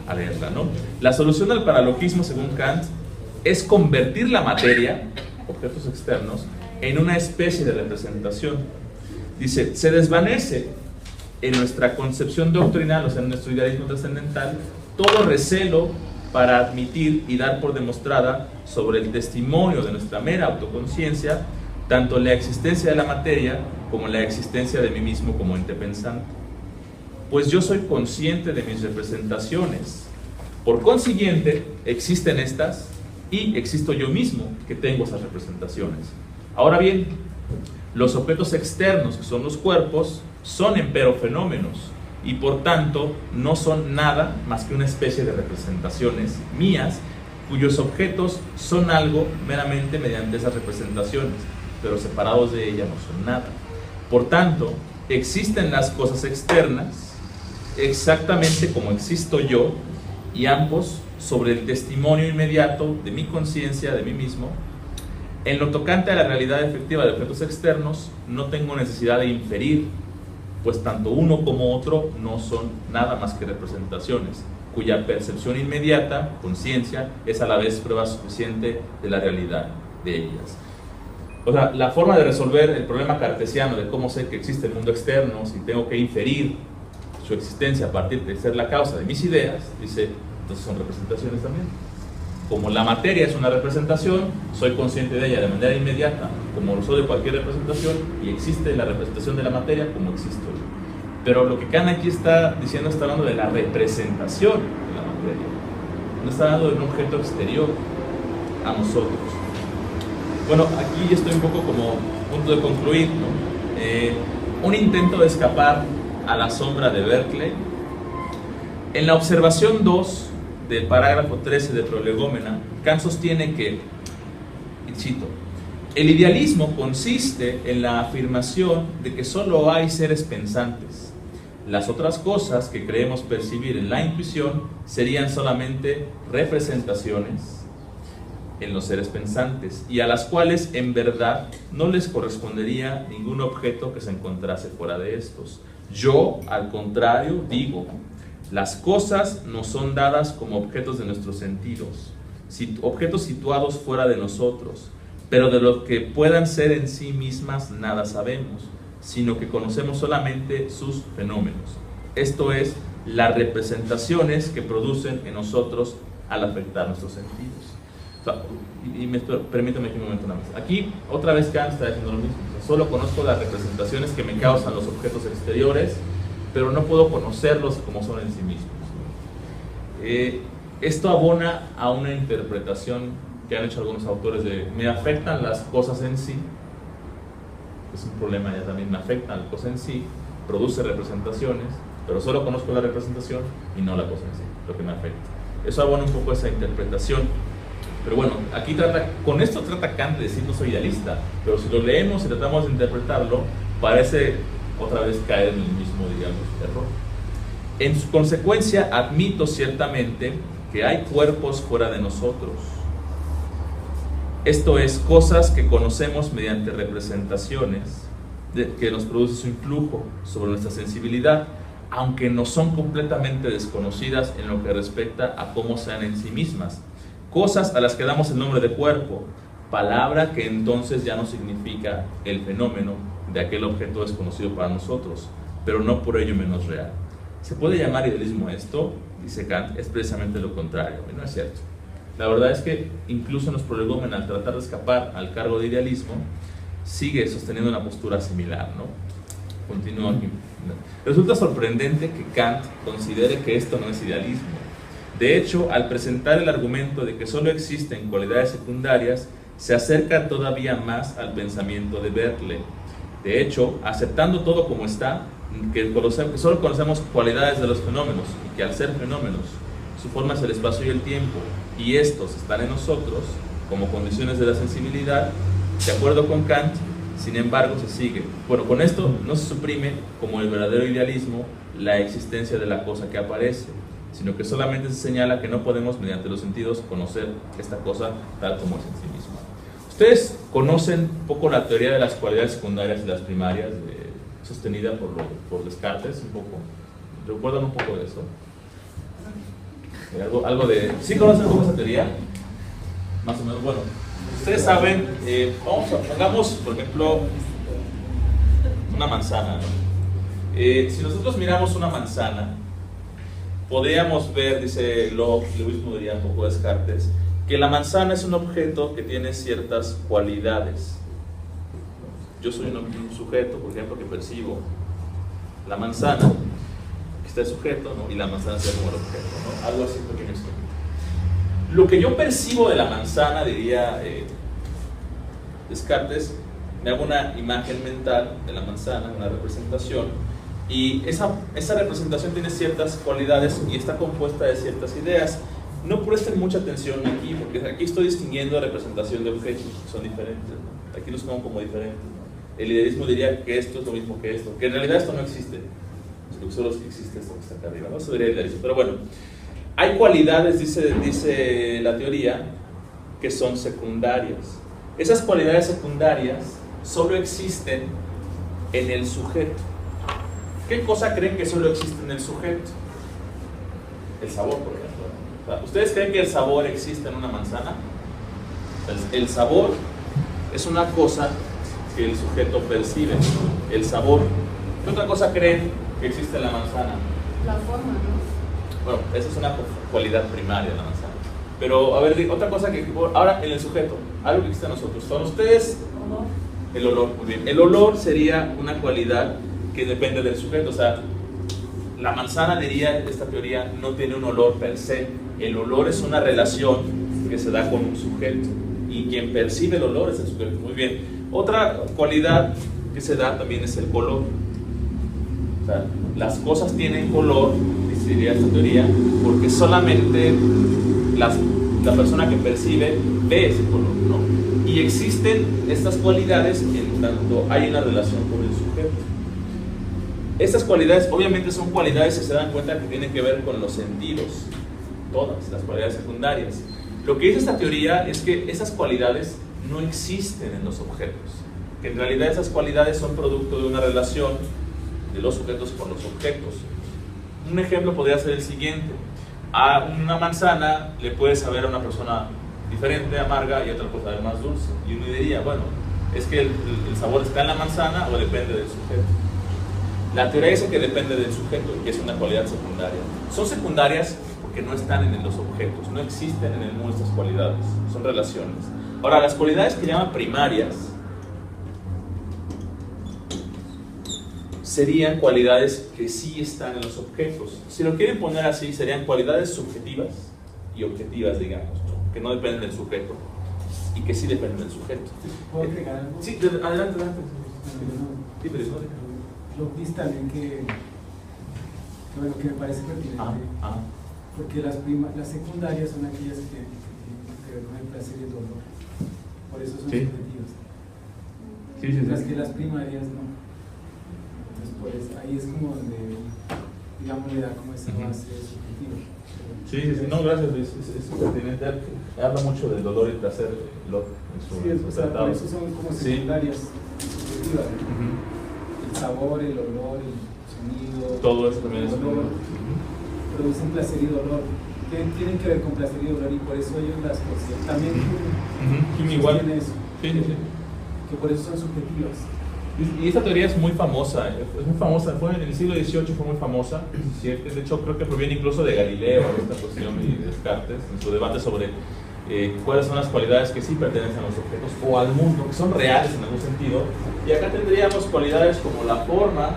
a leerla, ¿no? La solución al paralogismo, según Kant, es convertir la materia, objetos externos, en una especie de representación. Dice, se desvanece en nuestra concepción doctrinal, o sea, en nuestro idealismo trascendental, todo recelo para admitir y dar por demostrada sobre el testimonio de nuestra mera autoconciencia, tanto la existencia de la materia como la existencia de mí mismo como ente pensante. Pues yo soy consciente de mis representaciones. Por consiguiente, existen estas y existo yo mismo que tengo esas representaciones. Ahora bien, los objetos externos, que son los cuerpos, son empero fenómenos y por tanto no son nada más que una especie de representaciones mías, cuyos objetos son algo meramente mediante esas representaciones, pero separados de ellas no son nada. Por tanto, existen las cosas externas exactamente como existo yo, y ambos sobre el testimonio inmediato de mi conciencia, de mí mismo. En lo tocante a la realidad efectiva de objetos externos, no tengo necesidad de inferir, pues tanto uno como otro no son nada más que representaciones, cuya percepción inmediata, conciencia, es a la vez prueba suficiente de la realidad de ellas. O sea, la forma de resolver el problema cartesiano de cómo sé que existe el mundo externo, si tengo que inferir su existencia a partir de ser la causa de mis ideas, dice, entonces son representaciones también. Como la materia es una representación, soy consciente de ella de manera inmediata, como lo soy de cualquier representación, y existe la representación de la materia como existo yo. Pero lo que Kant aquí está diciendo, está hablando de la representación de la materia. No está hablando de un objeto exterior a nosotros. Bueno, aquí estoy un poco como a punto de concluir, ¿no? Un intento de escapar a la sombra de Berkeley. En la observación 2 del parágrafo 13 de Prolegómena, Kant sostiene que, y cito, El idealismo consiste en la afirmación de que solo hay seres pensantes. Las otras cosas que creemos percibir en la intuición serían solamente representaciones en los seres pensantes y a las cuales en verdad no les correspondería ningún objeto que se encontrase fuera de estos. Yo, al contrario, digo, las cosas nos son dadas como objetos de nuestros sentidos, objetos situados fuera de nosotros, pero de lo que puedan ser en sí mismas nada sabemos, sino que conocemos solamente sus fenómenos. Esto es, las representaciones que producen en nosotros al afectar nuestros sentidos. O sea, permítame aquí un momento nada más. Aquí, otra vez Kant está diciendo lo mismo. O sea, solo conozco las representaciones que me causan los objetos exteriores, pero no puedo conocerlos como son en sí mismos. Esto abona a una interpretación que han hecho algunos autores de me afectan las cosas en sí. Es un problema ya también, me afectan las cosas en sí, produce representaciones, pero solo conozco la representación y no la cosa en sí, lo que me afecta. Eso abona un poco esa interpretación. Pero bueno, aquí con esto trata Kant de decir no soy idealista, pero si lo leemos y tratamos de interpretarlo, parece otra vez caer en el mismo, digamos, error. En su consecuencia, admito ciertamente que hay cuerpos fuera de nosotros. Esto es, cosas que conocemos mediante representaciones que nos produce su influjo sobre nuestra sensibilidad, aunque no son completamente desconocidas en lo que respecta a cómo sean en sí mismas. Cosas a las que damos el nombre de cuerpo, palabra que entonces ya no significa el fenómeno de aquel objeto desconocido para nosotros, pero no por ello menos real. ¿Se puede llamar idealismo esto? Dice Kant, es precisamente lo contrario. No es cierto. La verdad es que incluso en los prolegómenos, al tratar de escapar al cargo de idealismo, sigue sosteniendo una postura similar, ¿no? Continúo aquí. Resulta sorprendente que Kant considere que esto no es idealismo. De hecho, al presentar el argumento de que solo existen cualidades secundarias, se acerca todavía más al pensamiento de Berkeley. De hecho, aceptando todo como está, que solo conocemos cualidades de los fenómenos y que al ser fenómenos, su forma es el espacio y el tiempo, y estos están en nosotros como condiciones de la sensibilidad, de acuerdo con Kant, sin embargo se sigue. Bueno, con esto no se suprime, como el verdadero idealismo, la existencia de la cosa que aparece, sino que solamente se señala que no podemos, mediante los sentidos, conocer esta cosa tal como es en sí misma. Ustedes conocen un poco la teoría de las cualidades secundarias y las primarias, sostenida por Descartes, un poco. ¿Recuerdan un poco de eso? Algo de... ¿Sí conocen un poco esa teoría? Más o menos, bueno. Ustedes saben, pongamos, por ejemplo, una manzana, ¿no? Si nosotros miramos una manzana, podríamos ver, dice Locke, lo mismo diría un poco Descartes, que la manzana es un objeto que tiene ciertas cualidades. Yo soy un sujeto, por ejemplo, que percibo la manzana, que está el sujeto, ¿no? Y la manzana sea como el objeto, ¿no? Algo así pequeño. Lo que yo percibo de la manzana, diría Descartes, me hago una imagen mental de la manzana, una representación, y esa representación tiene ciertas cualidades y está compuesta de ciertas ideas. No presten mucha atención aquí, porque aquí estoy distinguiendo representación de objetos, que son diferentes, ¿no? Aquí los pongo como diferentes, ¿no? El idealismo diría que esto es lo mismo que esto, que en realidad esto no existe, solo existe esto que está acá arriba, ¿no? Eso diría el idealismo. Pero bueno, hay cualidades, dice la teoría, que son secundarias. Esas cualidades secundarias solo existen en el sujeto. ¿Qué cosa creen que solo existe en el sujeto? El sabor, por ejemplo. ¿Ustedes creen que el sabor existe en una manzana? El sabor es una cosa que el sujeto percibe, el sabor. ¿Qué otra cosa creen que existe en la manzana? La forma, ¿no? Bueno, esa es una cualidad primaria de la manzana. Pero, a ver, otra cosa que... Ahora, en el sujeto, algo que existe en nosotros. ¿Son ustedes? Olor. El olor, muy bien. El olor sería una cualidad que depende del sujeto. O sea, la manzana, diría esta teoría, no tiene un olor per se. El olor es una relación que se da con un sujeto. Y quien percibe el olor es el sujeto. Muy bien. Otra cualidad que se da también es el color. O sea, las cosas tienen color, diría esta teoría, porque solamente las la persona que percibe ve ese color, ¿no? Y existen estas cualidades en tanto hay una relación con el sujeto. Estas cualidades obviamente son cualidades que se dan cuenta que tienen que ver con los sentidos, todas las cualidades secundarias. Lo que dice esta teoría es que esas cualidades no existen en los objetos, que en realidad esas cualidades son producto de una relación de los sujetos con los objetos. Un ejemplo podría ser el siguiente: a una manzana le puede saber a una persona diferente, amarga, y a otra puede saber más dulce, y uno diría, bueno, es que el sabor está en la manzana o depende del sujeto. La teoría dice que depende del sujeto, que es una cualidad secundaria. Son secundarias porque no están en los objetos, no existen en el mundo estas cualidades, son relaciones. Ahora, las cualidades que llaman primarias serían cualidades que sí están en los objetos. Si lo quieren poner así, serían cualidades subjetivas y objetivas, digamos, ¿no? Que no dependen del sujeto y que sí dependen del sujeto. ¿Puedo agregar algo? Sí, adelante. Sí, pero Lo dice también que bueno, que me parece pertinente, porque las secundarias son aquellas que tienen que ver con el placer y el dolor, por eso son subjetivas. Mientras que las primarias no. Entonces, pues, ahí es como donde, digamos, le da como esa base subjetiva. Sí, no, gracias, es pertinente. Habla mucho del dolor y el placer en o sea, por eso son como secundarias subjetivas, ¿no? El sabor, el olor, el sonido, todo eso también es dolor, producen placer y dolor. Tienen que ver con placer y dolor, y por eso ellos las cosas también igual. Eso, que por eso son subjetivas. Y esta teoría es muy famosa, fue en el siglo XVIII, fue muy famosa. De hecho, creo que proviene incluso de Galileo, esta cuestión, y de Descartes, en su debate sobre cuáles son las cualidades que sí pertenecen a los objetos o al mundo, que son reales en algún sentido. Y acá tendríamos cualidades como la forma,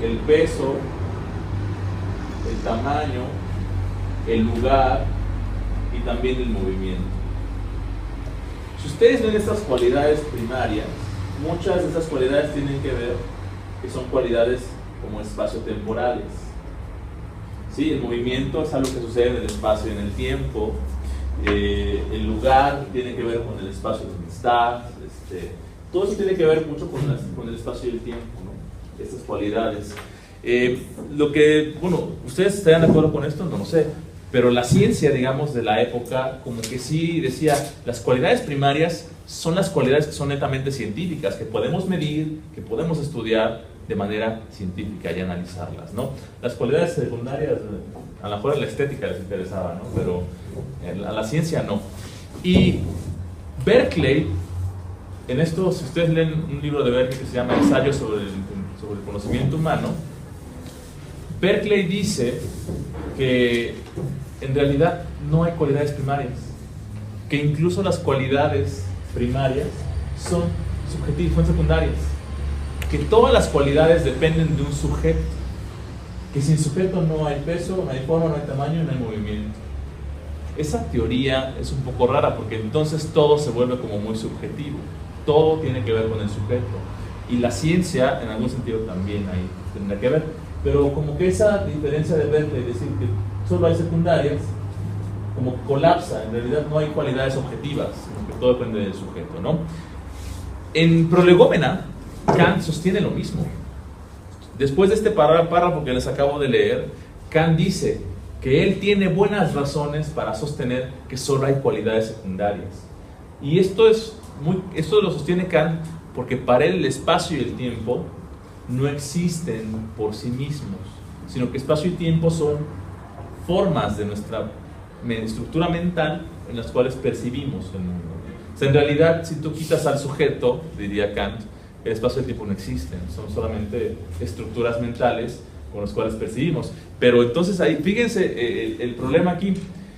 el peso, el tamaño, el lugar y también el movimiento. Si ustedes ven estas cualidades primarias, muchas de esas cualidades tienen que ver que son cualidades como espaciotemporales. ¿Sí? El movimiento es algo que sucede en el espacio y en el tiempo. El lugar tiene que ver con el espacio donde está. Todo eso tiene que ver mucho con el espacio y el tiempo, ¿no? Estas cualidades. Lo que, bueno, ¿ustedes estarían de acuerdo con esto? No lo sé. Pero la ciencia, digamos, de la época, como que sí decía, las cualidades primarias son las cualidades que son netamente científicas, que podemos medir, que podemos estudiar de manera científica y analizarlas, ¿no? Las cualidades secundarias, a lo mejor a la estética les interesaba, ¿no? Pero a la ciencia no. Y Berkeley, en esto, si ustedes leen un libro de Berkeley que se llama Ensayo sobre el conocimiento humano, Berkeley dice que en realidad no hay cualidades primarias, que incluso las cualidades primarias son subjetivas, son secundarias, que todas las cualidades dependen de un sujeto, que sin sujeto no hay peso, no hay forma, no hay tamaño, no hay movimiento. Esa teoría es un poco rara porque entonces todo se vuelve como muy subjetivo, todo tiene que ver con el sujeto, y la ciencia en algún sentido también ahí tendrá que ver, pero como que esa diferencia de Berkeley, decir que solo hay secundarias, como colapsa. En realidad no hay cualidades objetivas, sino que todo depende del sujeto, ¿no? En Prolegómena, Kant sostiene lo mismo. Después de este párrafo que les acabo de leer, Kant dice que él tiene buenas razones para sostener que solo hay cualidades secundarias. Y esto lo sostiene Kant porque para él el espacio y el tiempo no existen por sí mismos, sino que espacio y tiempo son formas de nuestra estructura mental en las cuales percibimos el mundo. O sea, en realidad, si tú quitas al sujeto, diría Kant, el espacio y el tiempo no existen, son solamente estructuras mentales con las cuales percibimos. Pero entonces ahí, fíjense el problema aquí.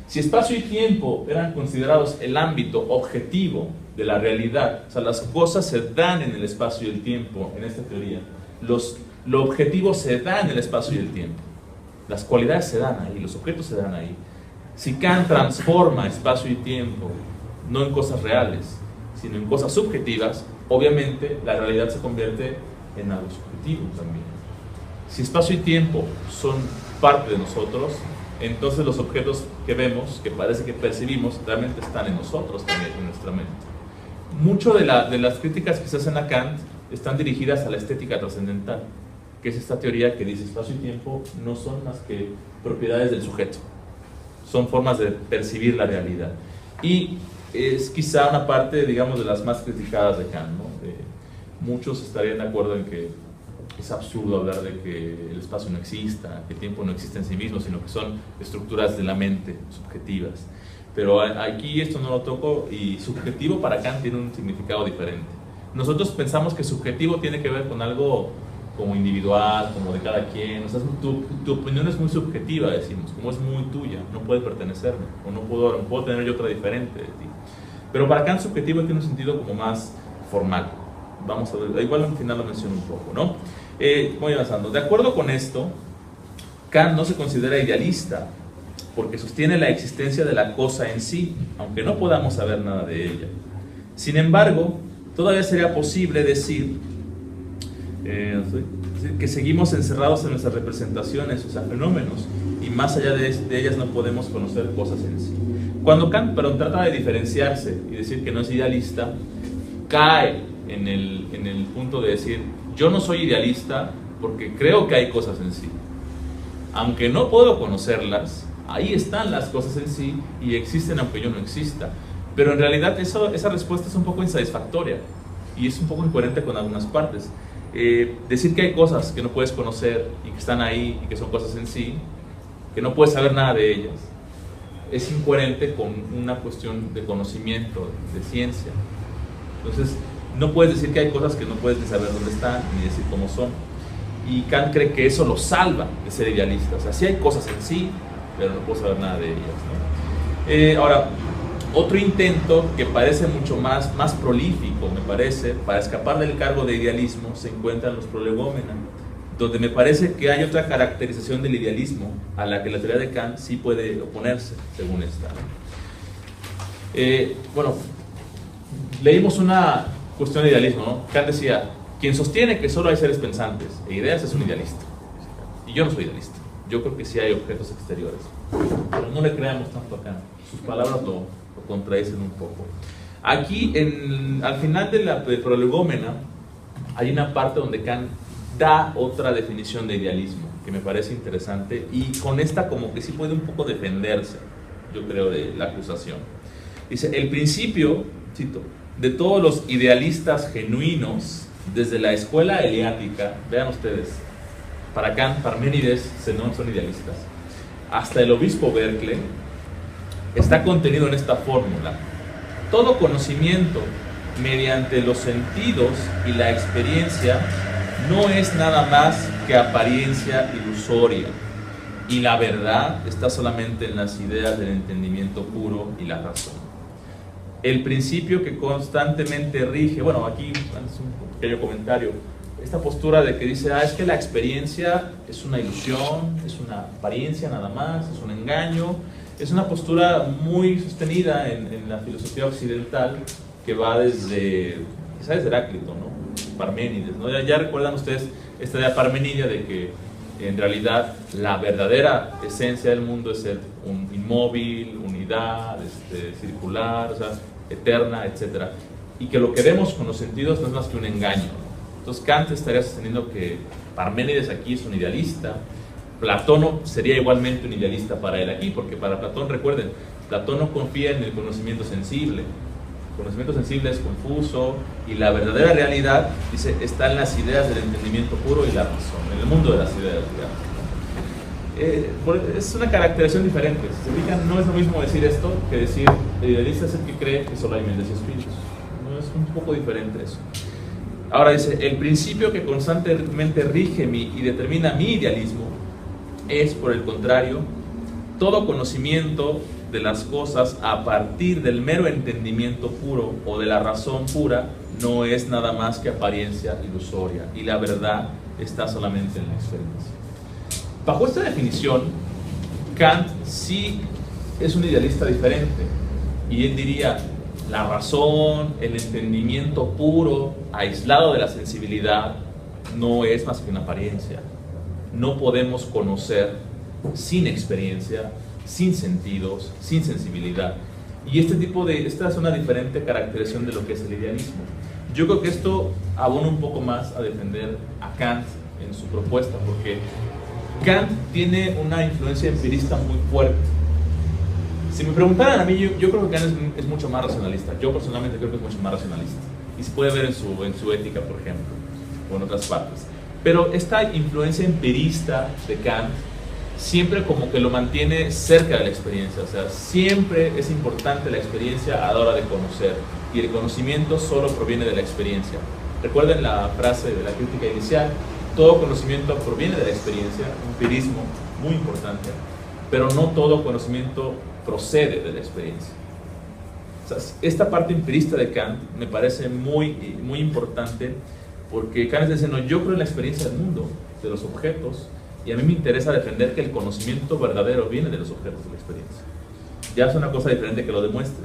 Si espacio y tiempo eran considerados el ámbito objetivo de la realidad, o sea, las cosas se dan en el espacio y el tiempo, en esta teoría. Lo objetivo se da en el espacio y el tiempo. Las cualidades se dan ahí, los objetos se dan ahí. Si Kant transforma espacio y tiempo, no en cosas reales, sino en cosas subjetivas, obviamente la realidad se convierte en algo subjetivo también. Si espacio y tiempo son parte de nosotros, entonces los objetos que vemos, que parece que percibimos, realmente están en nosotros también, en nuestra mente. Mucho de las críticas que se hacen a Kant están dirigidas a la estética trascendental, que es esta teoría que dice espacio y tiempo no son más que propiedades del sujeto, son formas de percibir la realidad. Y es quizá una parte, digamos, de las más criticadas de Kant, ¿no? Muchos estarían de acuerdo en que es absurdo hablar de que el espacio no exista, que el tiempo no existe en sí mismo, sino que son estructuras de la mente, subjetivas. Pero aquí esto no lo toco, y subjetivo para Kant tiene un significado diferente. Nosotros pensamos que subjetivo tiene que ver con algo como individual, como de cada quien. O sea, tu opinión es muy subjetiva, decimos, como es muy tuya, no puede pertenecerme, o no puedo tener yo otra diferente de ti. Pero para Kant subjetivo tiene un sentido como más formal. Vamos a ver, igual al final lo menciono un poco, ¿no? Voy avanzando. De acuerdo con esto, Kant no se considera idealista, porque sostiene la existencia de la cosa en sí, aunque no podamos saber nada de ella. Sin embargo, todavía sería posible decir que seguimos encerrados en nuestras representaciones, o sea, fenómenos, y más allá de ellas no podemos conocer cosas en sí. Cuando Kant trata de diferenciarse y decir que no es idealista, cae en el punto de decir, yo no soy idealista porque creo que hay cosas en sí. Aunque no puedo conocerlas, ahí están las cosas en sí y existen aunque yo no exista. Pero en realidad esa respuesta es un poco insatisfactoria y es un poco incoherente con algunas partes. Decir que hay cosas que no puedes conocer y que están ahí y que son cosas en sí, que no puedes saber nada de ellas, es incoherente con una cuestión de conocimiento, de ciencia. Entonces, no puedes decir que hay cosas que no puedes ni saber dónde están, ni decir cómo son. Y Kant cree que eso lo salva de ser idealista. O sea, sí hay cosas en sí, pero no puedo saber nada de ellas, ¿no? Ahora, otro intento que parece mucho más prolífico, me parece, para escapar del cargo de idealismo, se encuentra en los Prolegómena, donde me parece que hay otra caracterización del idealismo a la que la teoría de Kant sí puede oponerse, según esta. Bueno, leímos una cuestión de idealismo, ¿no? Kant decía, quien sostiene que solo hay seres pensantes e ideas es un idealista. Y yo no soy idealista. Yo creo que sí hay objetos exteriores. Pero no le creamos tanto a Kant. Sus palabras lo contradicen un poco. Aquí, al final de la Prolegómena, hay una parte donde Kant da otra definición de idealismo, que me parece interesante, y con esta como que sí puede un poco defenderse, yo creo, de la acusación. Dice, el principio, cito, de todos los idealistas genuinos, desde la escuela eleática, vean ustedes, para Kant, Parménides no son idealistas, hasta el obispo Berkeley, está contenido en esta fórmula. Todo conocimiento mediante los sentidos y la experiencia no es nada más que apariencia ilusoria, y la verdad está solamente en las ideas del entendimiento puro y la razón. El principio que constantemente rige, bueno, aquí es un pequeño comentario, esta postura de que dice, es que la experiencia es una ilusión, es una apariencia nada más, es un engaño, es una postura muy sostenida en la filosofía occidental que va desde, quizás desde Heráclito, ¿no? Parménides, ¿no? Ya recuerdan ustedes esta idea parmenidia de que en realidad la verdadera esencia del mundo es ser un inmóvil, unidad, circular, o sea, eterna, etc. Y que lo que vemos con los sentidos no es más que un engaño, ¿no? Entonces Kant estaría sosteniendo que Parménides aquí es un idealista, Platón sería igualmente un idealista para él aquí, porque para Platón, recuerden, Platón no confía en el conocimiento sensible. El conocimiento sensible es confuso y la verdadera realidad, dice, está en las ideas del entendimiento puro y la razón, en el mundo de las ideas, digamos. Es una caracterización diferente. Si se fijan, no es lo mismo decir esto que decir el idealista es el que cree que solo hay mentes y espíritus. No, es un poco diferente eso. Ahora dice, el principio que constantemente rige y determina mi idealismo es, por el contrario, todo conocimiento de las cosas a partir del mero entendimiento puro o de la razón pura no es nada más que apariencia ilusoria y la verdad está solamente en la experiencia. Bajo esta definición, Kant sí es un idealista diferente y él diría, la razón, el entendimiento puro, aislado de la sensibilidad, no es más que una apariencia. No podemos conocer sin experiencia, sin sentidos, sin sensibilidad. Y esta es una diferente caracterización de lo que es el idealismo. Yo creo que esto abona un poco más a defender a Kant en su propuesta, porque Kant tiene una influencia empirista muy fuerte. Si me preguntaran a mí, yo creo que Kant es mucho más racionalista. Yo personalmente creo que es mucho más racionalista. Y se puede ver en su ética, por ejemplo, o en otras partes. Pero esta influencia empirista de Kant siempre como que lo mantiene cerca de la experiencia. O sea, siempre es importante la experiencia a la hora de conocer. Y el conocimiento solo proviene de la experiencia. Recuerden la frase de la crítica inicial: todo conocimiento proviene de la experiencia, empirismo muy importante, pero no todo conocimiento procede de la experiencia. O sea, esta parte empirista de Kant me parece muy, muy importante, porque Kant está diciendo: yo creo en la experiencia del mundo, de los objetos, y a mí me interesa defender que el conocimiento verdadero viene de los objetos de la experiencia. Ya es una cosa diferente que lo demuestre,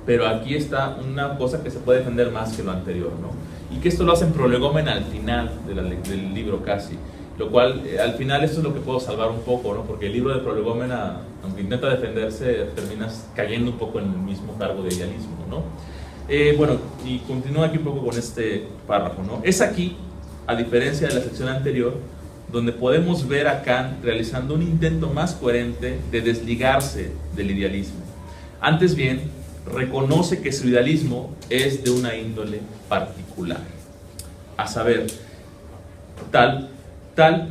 pero aquí está una cosa que se puede defender más que lo anterior, ¿no? Y que esto lo hacen prolegómena al final del libro casi, lo cual al final esto es lo que puedo salvar un poco, ¿no? Porque el libro de prolegómena, aunque intenta defenderse, terminas cayendo un poco en el mismo cargo de idealismo, ¿no? Bueno, y continúo aquí un poco con este párrafo, ¿no? Es aquí, a diferencia de la sección anterior, donde podemos ver a Kant realizando un intento más coherente de desligarse del idealismo. Antes bien, reconoce que su idealismo es de una índole particular, a saber, tal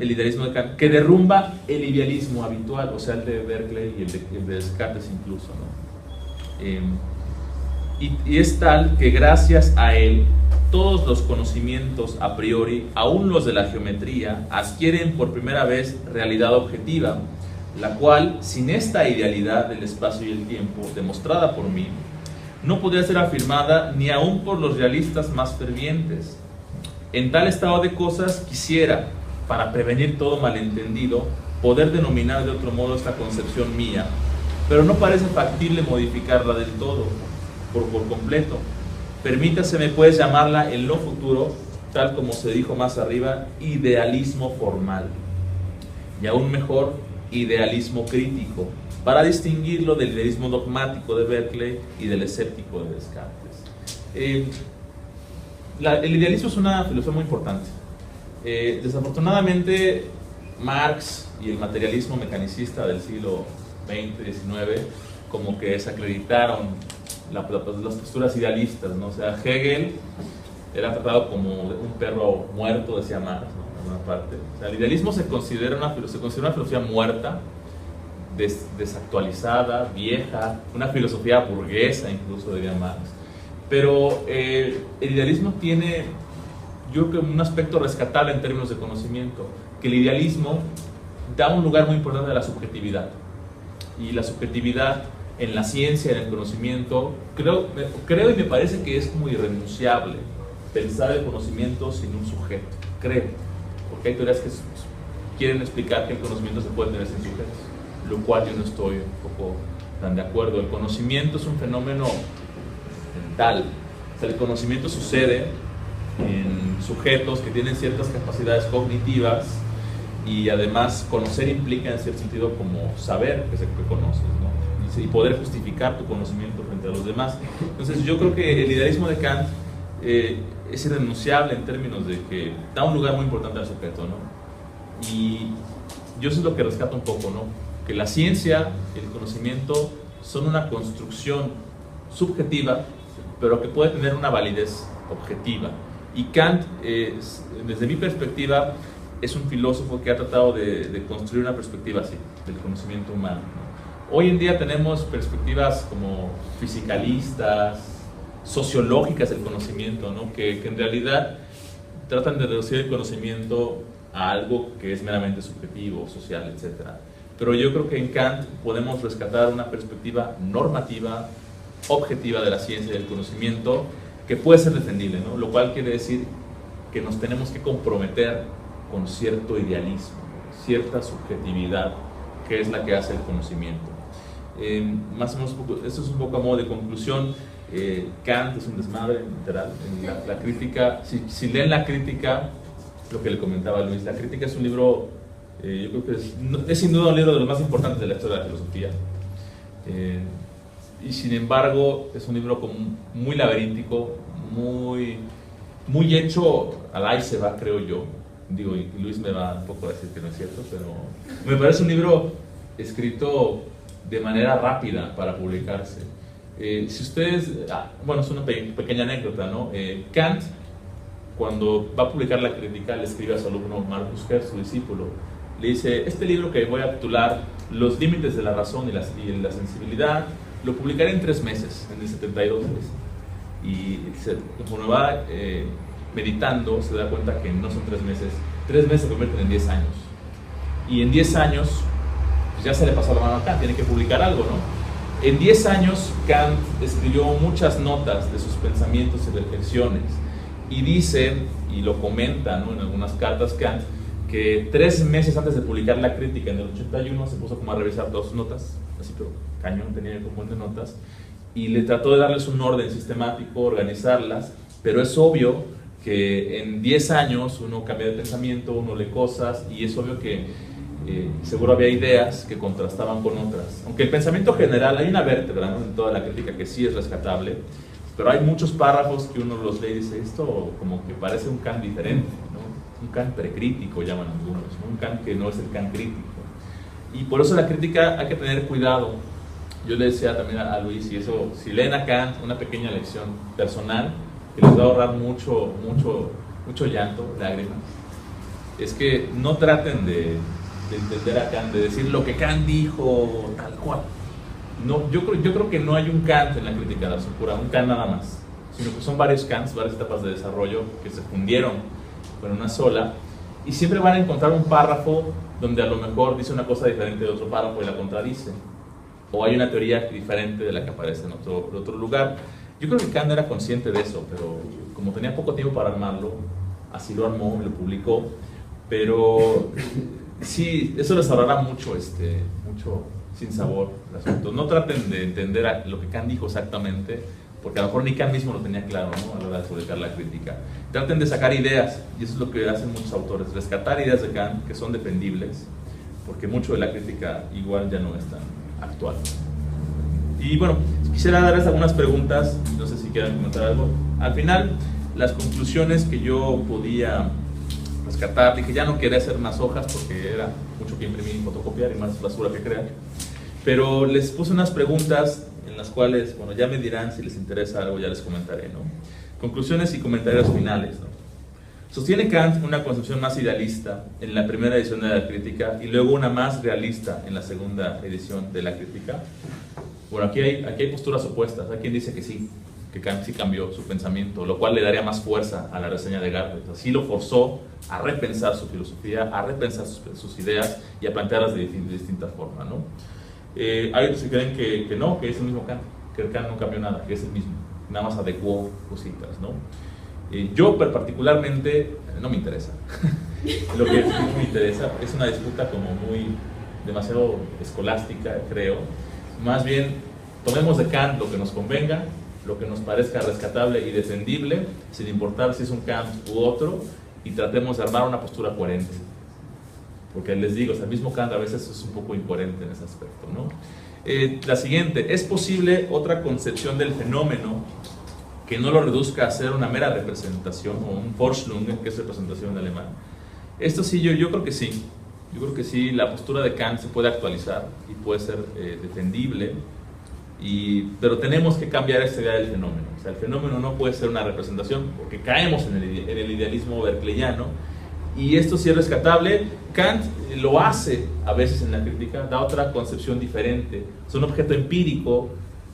el idealismo de Kant, que derrumba el idealismo habitual, o sea, el de Berkeley y el de Descartes incluso, ¿no? Y es tal que gracias a él todos los conocimientos a priori, aún los de la geometría, adquieren por primera vez realidad objetiva, la cual, sin esta idealidad del espacio y el tiempo, demostrada por mí, no podría ser afirmada ni aún por los realistas más fervientes. En tal estado de cosas quisiera, para prevenir todo malentendido, poder denominar de otro modo esta concepción mía, pero no parece factible modificarla del todo, por completo. Permítaseme pues llamarla en lo futuro, tal como se dijo más arriba, idealismo formal, y aún mejor, idealismo crítico, para distinguirlo del idealismo dogmático de Berkeley y del escéptico de Descartes. El idealismo es una filosofía muy importante. Desafortunadamente, Marx y el materialismo mecanicista del siglo XX-XIX como que desacreditaron las posturas idealistas, ¿no? O sea, Hegel era tratado como un perro muerto, decía Marx, ¿no? En alguna parte. O sea, el idealismo se considera una filosofía muerta, desactualizada, vieja, una filosofía burguesa incluso, diría Marx. Pero el idealismo tiene, yo creo, un aspecto rescatable en términos de conocimiento, que el idealismo da un lugar muy importante a la subjetividad. Y la subjetividad en la ciencia, en el conocimiento, creo y me parece que es muy irrenunciable pensar el conocimiento sin un sujeto, creo, porque hay teorías que quieren explicar que el conocimiento se puede tener sin sujetos, lo cual yo no estoy un poco tan de acuerdo. El conocimiento es un fenómeno mental, o sea, el conocimiento sucede en sujetos que tienen ciertas capacidades cognitivas, y además conocer implica en cierto sentido como saber que conoces, ¿no? Y poder justificar tu conocimiento frente a los demás. Entonces yo creo que el idealismo de Kant es irrenunciable en términos de que da un lugar muy importante al sujeto, ¿no? Y yo eso es lo que rescato un poco, ¿no? Que la ciencia y el conocimiento son una construcción subjetiva, pero que puede tener una validez objetiva. Y Kant, desde mi perspectiva, es un filósofo que ha tratado de construir una perspectiva así, del conocimiento humano, ¿no? Hoy en día tenemos perspectivas como fisicalistas, sociológicas del conocimiento, ¿no? que en realidad tratan de reducir el conocimiento a algo que es meramente subjetivo, social, etc. Pero yo creo que en Kant podemos rescatar una perspectiva normativa, objetiva de la ciencia y del conocimiento, que puede ser defendible, ¿no? Lo cual quiere decir que nos tenemos que comprometer con cierto idealismo, cierta subjetividad, que es la que hace el conocimiento. Más o menos, esto es un poco a modo de conclusión. Kant es un desmadre, literal. En la crítica, si leen la crítica, lo que le comentaba Luis, la crítica es un libro Yo creo que es sin duda un libro de los más importantes de la historia de la filosofía. Y sin embargo, es un libro como muy laberíntico, muy hecho al ahí se va, creo yo. Digo, y Luis me va un poco a decir que no es cierto, pero me parece un libro escrito de manera rápida para publicarse. Si ustedes, bueno, es una pequeña anécdota, ¿no? Kant, cuando va a publicar la crítica, le escribe a su alumno Marcus Hertz, su discípulo, le dice: este libro que voy a titular Los límites de la razón y la sensibilidad, lo publicaré en 3 meses, en el 72. Y conforme va meditando, se da cuenta que no son 3 meses. 3 meses se convierten en 10 años. Y en 10 años, pues ya se le pasó la mano a Kant, tiene que publicar algo, ¿no? En 10 años, Kant escribió muchas notas de sus pensamientos y reflexiones. Y dice, y lo comenta, ¿no?, en algunas cartas Kant, que 3 meses antes de publicar la crítica, en el 81, se puso como a revisar todas sus notas, así, pero cañón, tenía un montón de notas, y le trató de darles un orden sistemático, organizarlas, pero es obvio que en 10 años uno cambia de pensamiento, uno lee cosas, y es obvio que seguro había ideas que contrastaban con otras. Aunque el pensamiento general, hay una vértebra, ¿no?, en toda la crítica que sí es rescatable, pero hay muchos párrafos que uno los lee y dice, esto como que parece un Kant diferente, ¿no? Un Kant precrítico llaman algunos, ¿no? Un Kant que no es el Kant crítico. Y por eso la crítica hay que tener cuidado. Yo le decía también a Luis, y eso, si leen a Kant, una pequeña lección personal que les va a ahorrar mucho llanto, lágrimas, es que no traten de entender a Kant, de decir lo que Kant dijo tal cual. No, yo creo que no hay un Kant en la crítica de la razón pura, un Kant nada más, sino que son varios Kants, varias etapas de desarrollo que se fundieron con una sola, y siempre van a encontrar un párrafo donde a lo mejor dice una cosa diferente de otro párrafo y la contradice, o hay una teoría diferente de la que aparece en otro lugar. Yo creo que Kant era consciente de eso, pero como tenía poco tiempo para armarlo, así lo armó y lo publicó. Pero sí, eso les ahorrará mucho sinsabor el asunto. No traten de entender lo que Kant dijo exactamente, porque a lo mejor ni Kant mismo lo tenía claro, ¿no?, a la hora de publicar la crítica. Traten de sacar ideas, y eso es lo que hacen muchos autores, rescatar ideas de Kant que son defendibles, porque mucho de la crítica igual ya no es tan actual. Y bueno, quisiera darles algunas preguntas, no sé si quieran comentar algo. Al final, las conclusiones que yo podía rescatar, dije, ya no quería hacer más hojas porque era mucho que imprimir y fotocopiar y más basura que crear, pero les puse unas preguntas en las cuales, bueno, ya me dirán si les interesa algo, ya les comentaré, ¿no? Conclusiones y comentarios finales, ¿no? Sostiene Kant una concepción más idealista en la primera edición de la crítica y luego una más realista en la segunda edición de la crítica. Bueno, aquí hay posturas opuestas. Hay quien dice que sí, que Kant sí cambió su pensamiento, lo cual le daría más fuerza a la reseña de Garrett. Así lo forzó a repensar su filosofía, a repensar sus ideas y a plantearlas de distinta forma, ¿no? Hay otros que creen que no, que es el mismo Kant, que Kant no cambió nada, que es el mismo, nada más adecuó cositas, ¿no? Yo particularmente no me interesa. Lo que sí me interesa es una disputa como demasiado escolástica, creo. Más bien, tomemos de Kant lo que nos convenga, lo que nos parezca rescatable y defendible, sin importar si es un Kant u otro, y tratemos de armar una postura coherente. Porque les digo, el mismo Kant a veces es un poco incoherente en ese aspecto, ¿no? La siguiente, ¿es posible otra concepción del fenómeno que no lo reduzca a ser una mera representación o un Vorstellung, que es representación en alemán? Esto sí, yo creo que sí. Yo creo que sí, la postura de Kant se puede actualizar y puede ser defendible, pero tenemos que cambiar esta idea del fenómeno. O sea, el fenómeno no puede ser una representación, porque caemos en el idealismo berkeleyano, y esto sí es rescatable. Kant lo hace a veces en la crítica, da otra concepción diferente. Es un objeto empírico,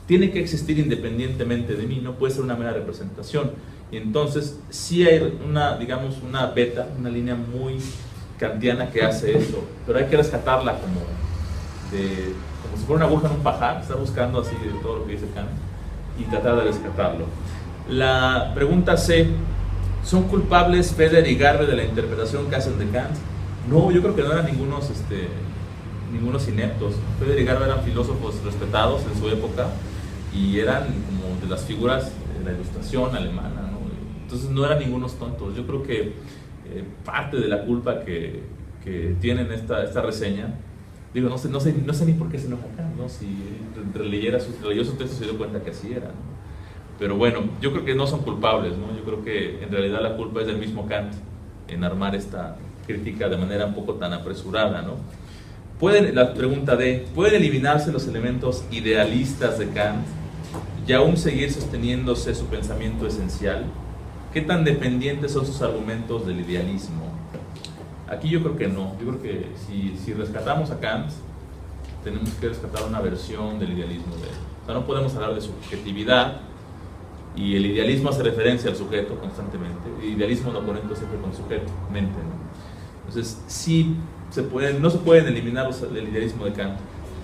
tiene que existir independientemente de mí, no puede ser una mera representación. Y entonces sí hay una beta, una línea muy kantiana que hace eso, pero hay que rescatarla como si fuera una aguja en un pajar, estar buscando así de todo lo que dice Kant y tratar de rescatarlo. La pregunta C: ¿son culpables Feder y Garrett de la interpretación que hacen de Kant? No, yo creo que no eran ningunos ineptos. Feder y Garrett eran filósofos respetados en su época y eran como de las figuras de la ilustración alemana, ¿no? Entonces no eran ningunos tontos. Yo creo que parte de la culpa que que tienen esta reseña, digo, no sé ni por qué se enoja Kant, ¿no? Si releyó su texto se dio cuenta que así era, ¿no? Pero bueno, yo creo que no son culpables, ¿no? Yo creo que en realidad la culpa es del mismo Kant en armar esta crítica de manera un poco tan apresurada, ¿no? La pregunta D, ¿pueden eliminarse los elementos idealistas de Kant y aún seguir sosteniéndose su pensamiento esencial? ¿Qué tan dependientes son sus argumentos del idealismo? Aquí yo creo que no. Yo creo que si rescatamos a Kant, tenemos que rescatar una versión del idealismo de él. O sea, no podemos hablar de subjetividad, y el idealismo hace referencia al sujeto constantemente. El idealismo lo conecta siempre con sujeto, mente, ¿no? Entonces, sí no se pueden eliminar el idealismo de Kant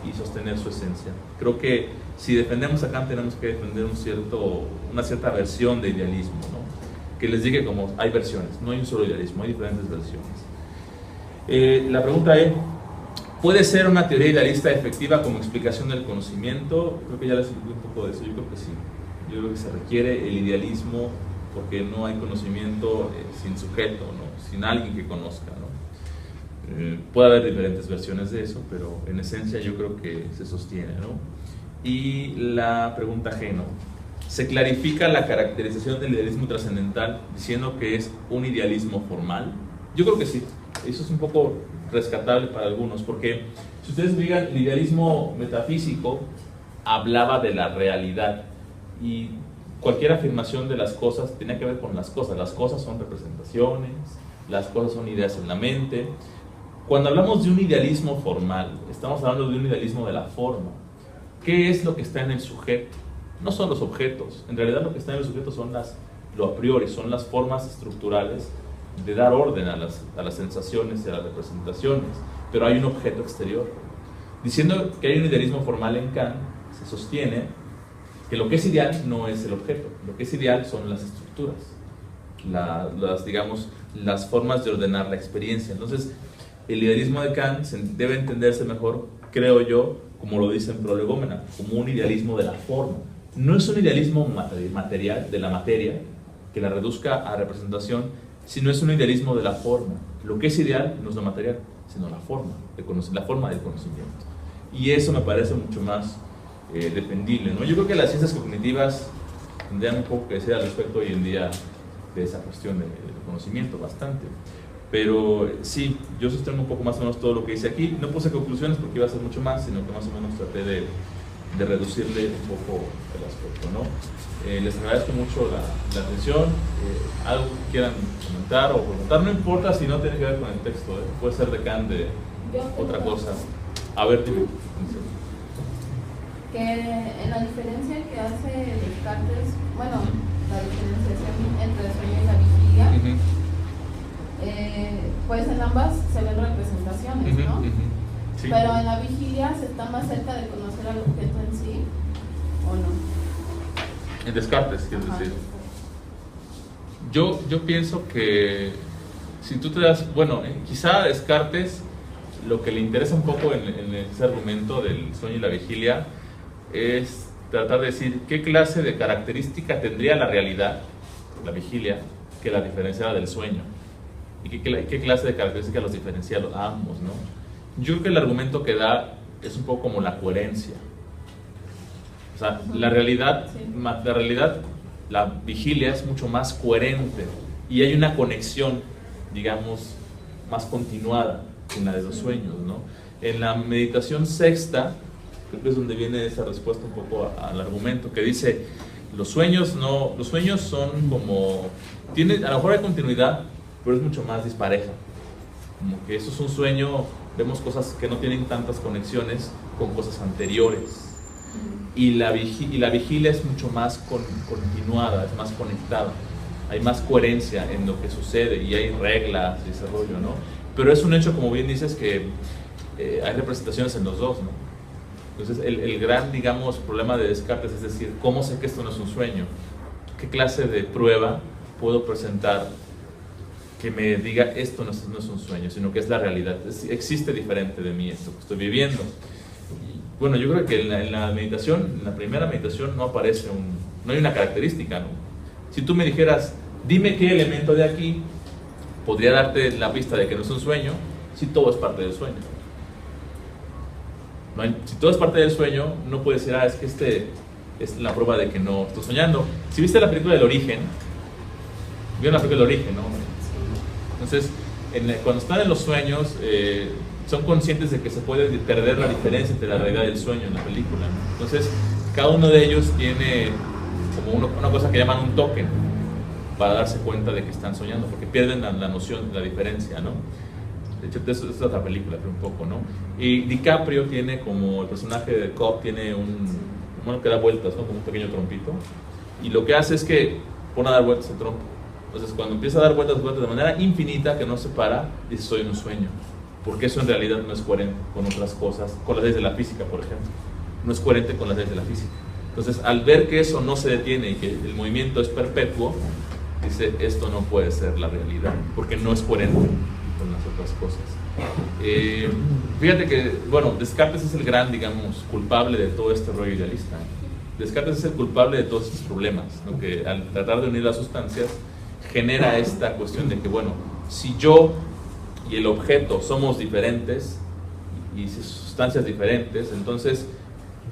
y sostener su esencia. Creo que si defendemos a Kant tenemos que defender una cierta versión de idealismo, ¿no? Que les diga como hay versiones, no hay un solo idealismo, hay diferentes versiones. La pregunta es, ¿puede ser una teoría idealista efectiva como explicación del conocimiento? Creo que ya les expliqué un poco de eso. Yo creo que sí. Yo creo que se requiere el idealismo porque no hay conocimiento sin sujeto, ¿no? Sin alguien que conozca, ¿no? Puede haber diferentes versiones de eso, pero en esencia yo creo que se sostiene, ¿no? Y la pregunta G, ¿no? ¿Se clarifica la caracterización del idealismo trascendental diciendo que es un idealismo formal? Yo creo que sí. Eso es un poco rescatable para algunos, porque si ustedes digan, el idealismo metafísico hablaba de la realidad y cualquier afirmación de las cosas tenía que ver con las cosas. Las cosas son representaciones, las cosas son ideas en la mente. Cuando hablamos de un idealismo formal, estamos hablando de un idealismo de la forma. ¿Qué es lo que está en el sujeto? No son los objetos. En realidad lo que está en el sujeto son lo a priori, son las formas estructurales de dar orden a las sensaciones y a las representaciones. Pero hay un objeto exterior. Diciendo que hay un idealismo formal en Kant, se sostiene que lo que es ideal no es el objeto. Lo que es ideal son las estructuras, digamos, las formas de ordenar la experiencia. Entonces, el idealismo de Kant debe entenderse mejor, creo yo, como lo dice en Prolegómena, como un idealismo de la forma. No es un idealismo material, de la materia, que la reduzca a representación, sino es un idealismo de la forma. Lo que es ideal no es lo material, sino la forma del conocimiento. Y eso me parece mucho más defendible, ¿no? Yo creo que las ciencias cognitivas tendrían un poco que decir al respecto hoy en día de esa cuestión del conocimiento, bastante. Pero sí, yo sostengo un poco más o menos todo lo que hice aquí. No puse conclusiones porque iba a ser mucho más, sino que más o menos traté de reducirle un poco el aspecto, ¿no? Les agradezco mucho la atención. Algo que quieran comentar o preguntar, no importa si no tiene que ver con el texto, puede ser de Kant, de otra cosa. A ver, dime. Que en la diferencia que hace Descartes, bueno, la diferenciación entre el sueño y la vigilia, pues en ambas se ven representaciones, ¿no? Sí. Pero en la vigilia se está más cerca de conocer al objeto en sí, ¿o no? En Descartes, quiero decir. Yo pienso que si tú te das, bueno, quizá a Descartes lo que le interesa un poco en ese argumento del sueño y la vigilia es tratar de decir qué clase de característica tendría la realidad, la vigilia, que la diferenciara del sueño, y qué clase de características los diferencia a ambos, ¿no? Yo creo que el argumento que da es un poco como la coherencia. O sea, la realidad, la vigilia es mucho más coherente y hay una conexión, digamos, más continuada en la de los sueños, ¿no? En la meditación sexta, creo que es donde viene esa respuesta un poco al argumento, que dice, los sueños son como, a lo mejor hay continuidad, pero es mucho más dispareja. Como que eso es un sueño, vemos cosas que no tienen tantas conexiones con cosas anteriores. Y la vigilia es mucho más continuada, es más conectada. Hay más coherencia en lo que sucede y hay reglas y ese rollo, ¿no? Pero es un hecho, como bien dices, que hay representaciones en los dos, ¿no? Entonces, el gran, digamos, problema de Descartes es decir, ¿cómo sé que esto no es un sueño? ¿Qué clase de prueba puedo presentar que me diga esto no es un sueño, sino que es la realidad? Existe diferente de mí esto que estoy viviendo. Y, bueno, yo creo que en la meditación, en la primera meditación no aparece no hay una característica, ¿no? Si tú me dijeras, dime qué elemento de aquí podría darte la pista de que no es un sueño, si todo es parte del sueño? Si todo es parte del sueño, no puedes decir, es que es la prueba de que no estoy soñando. Si viste la película del Origen, vieron la película del Origen, ¿no? Entonces, cuando están en los sueños, son conscientes de que se puede perder la diferencia entre la realidad y el sueño en la película, ¿no? Entonces, cada uno de ellos tiene como una cosa que llaman un token para darse cuenta de que están soñando, porque pierden la noción de la diferencia, ¿no? De hecho, eso es otra película, pero un poco, ¿no? Y DiCaprio tiene como, el personaje de Cobb tiene uno que da vueltas, ¿no? Como un pequeño trompito, y lo que hace es que pone a dar vueltas el trompo. Entonces, cuando empieza a dar vueltas de manera infinita, que no se para, dice, estoy en un sueño, porque eso en realidad no es coherente con otras cosas, con las leyes de la física, por ejemplo. No es coherente con las leyes de la física. Entonces, al ver que eso no se detiene y que el movimiento es perpetuo, dice, esto no puede ser la realidad, porque no es coherente con las otras cosas. Fíjate que, bueno, Descartes es el gran, digamos, culpable de todo este rollo idealista. Descartes es el culpable de todos estos problemas, ¿no? Que al tratar de unir las sustancias, genera esta cuestión de que, bueno, si yo y el objeto somos diferentes, y sustancias diferentes, entonces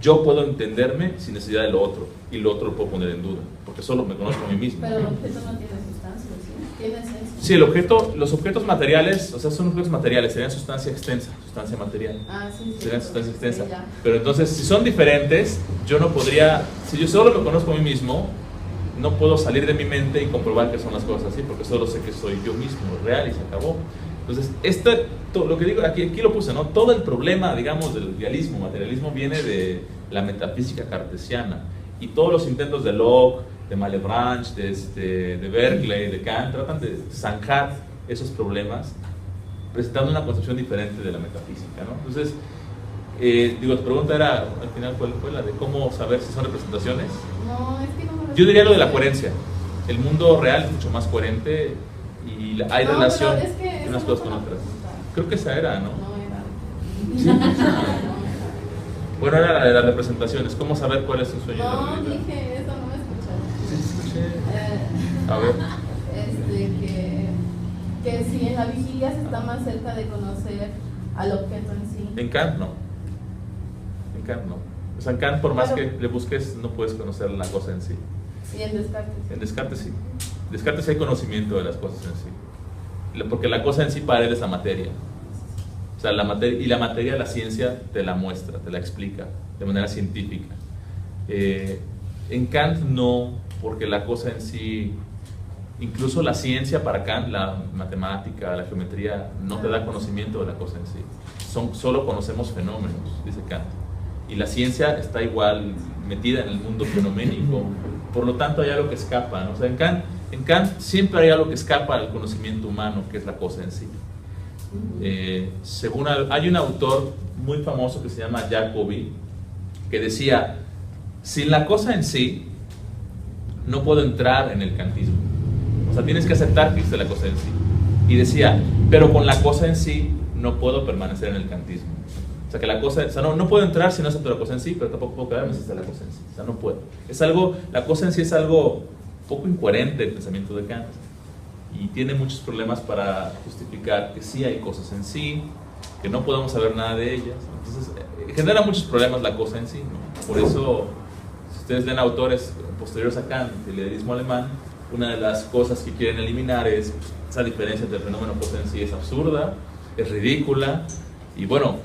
yo puedo entenderme sin necesidad de lo otro, y lo otro lo puedo poner en duda, porque solo me conozco a mí mismo. Pero el objeto no tiene sustancia, ¿sí? Tiene esencia. Sí, los objetos materiales, o sea, son objetos materiales, serían sustancia extensa, sustancia material. Sí. Serían sustancia extensa. Sí, pero entonces, si son diferentes, yo no podría, si yo solo me conozco a mí mismo, no puedo salir de mi mente y comprobar que son las cosas así, porque solo sé que soy yo mismo, real, y se acabó. Entonces, lo que digo aquí lo puse, ¿no? Todo el problema, digamos, del idealismo, materialismo, viene de la metafísica cartesiana. Y todos los intentos de Locke, de Malebranche, de Berkeley, de Kant, tratan de zanjar esos problemas, presentando una concepción diferente de la metafísica, ¿no? Entonces, tu pregunta era, al final, ¿cuál fue la de cómo saber si son representaciones? No, es que no me... Yo diría lo de la coherencia. El mundo real es mucho más coherente y hay relación de unas cosas con otras. Creo que esa era, ¿no? No era. Bueno, era la de las representaciones. ¿Cómo saber cuál es un sueño? No, dije eso, no me escuchaste. Sí, escuché. A ver. Que si en la vigilia se está más cerca de conocer al objeto en sí. En Kant no. O sea, en Kant, por más que le busques, no puedes conocer la cosa en sí. Sí, en Descartes. En Descartes sí. En Descartes hay conocimiento de las cosas en sí. Porque la cosa en sí para él es la materia. O sea, la materia, la ciencia te la muestra, te la explica de manera científica. En Kant no, porque la cosa en sí, incluso la ciencia para Kant, la matemática, la geometría, no te da conocimiento de la cosa en sí. Solo conocemos fenómenos, dice Kant. Y la ciencia está igual metida en el mundo fenoménico. Por lo tanto, hay algo que escapa, ¿no? O sea, en Kant siempre hay algo que escapa al conocimiento humano, que es la cosa en sí. Hay un autor muy famoso que se llama Jacobi, que decía, sin la cosa en sí, no puedo entrar en el kantismo. O sea, tienes que aceptar que existe la cosa en sí. Y decía, pero con la cosa en sí, no puedo permanecer en el kantismo. O sea, que la cosa, no puedo entrar si no acepto la cosa en sí, pero tampoco puedo quedarme si está la cosa en sí. O sea, no puedo. La cosa en sí es algo poco incoherente el pensamiento de Kant. Y tiene muchos problemas para justificar que sí hay cosas en sí, que no podemos saber nada de ellas. Entonces, genera muchos problemas la cosa en sí, ¿no? Por eso, si ustedes leen autores posteriores a Kant, del idealismo alemán, una de las cosas que quieren eliminar es esa diferencia entre el fenómeno cosa en sí es absurda, es ridícula, y bueno,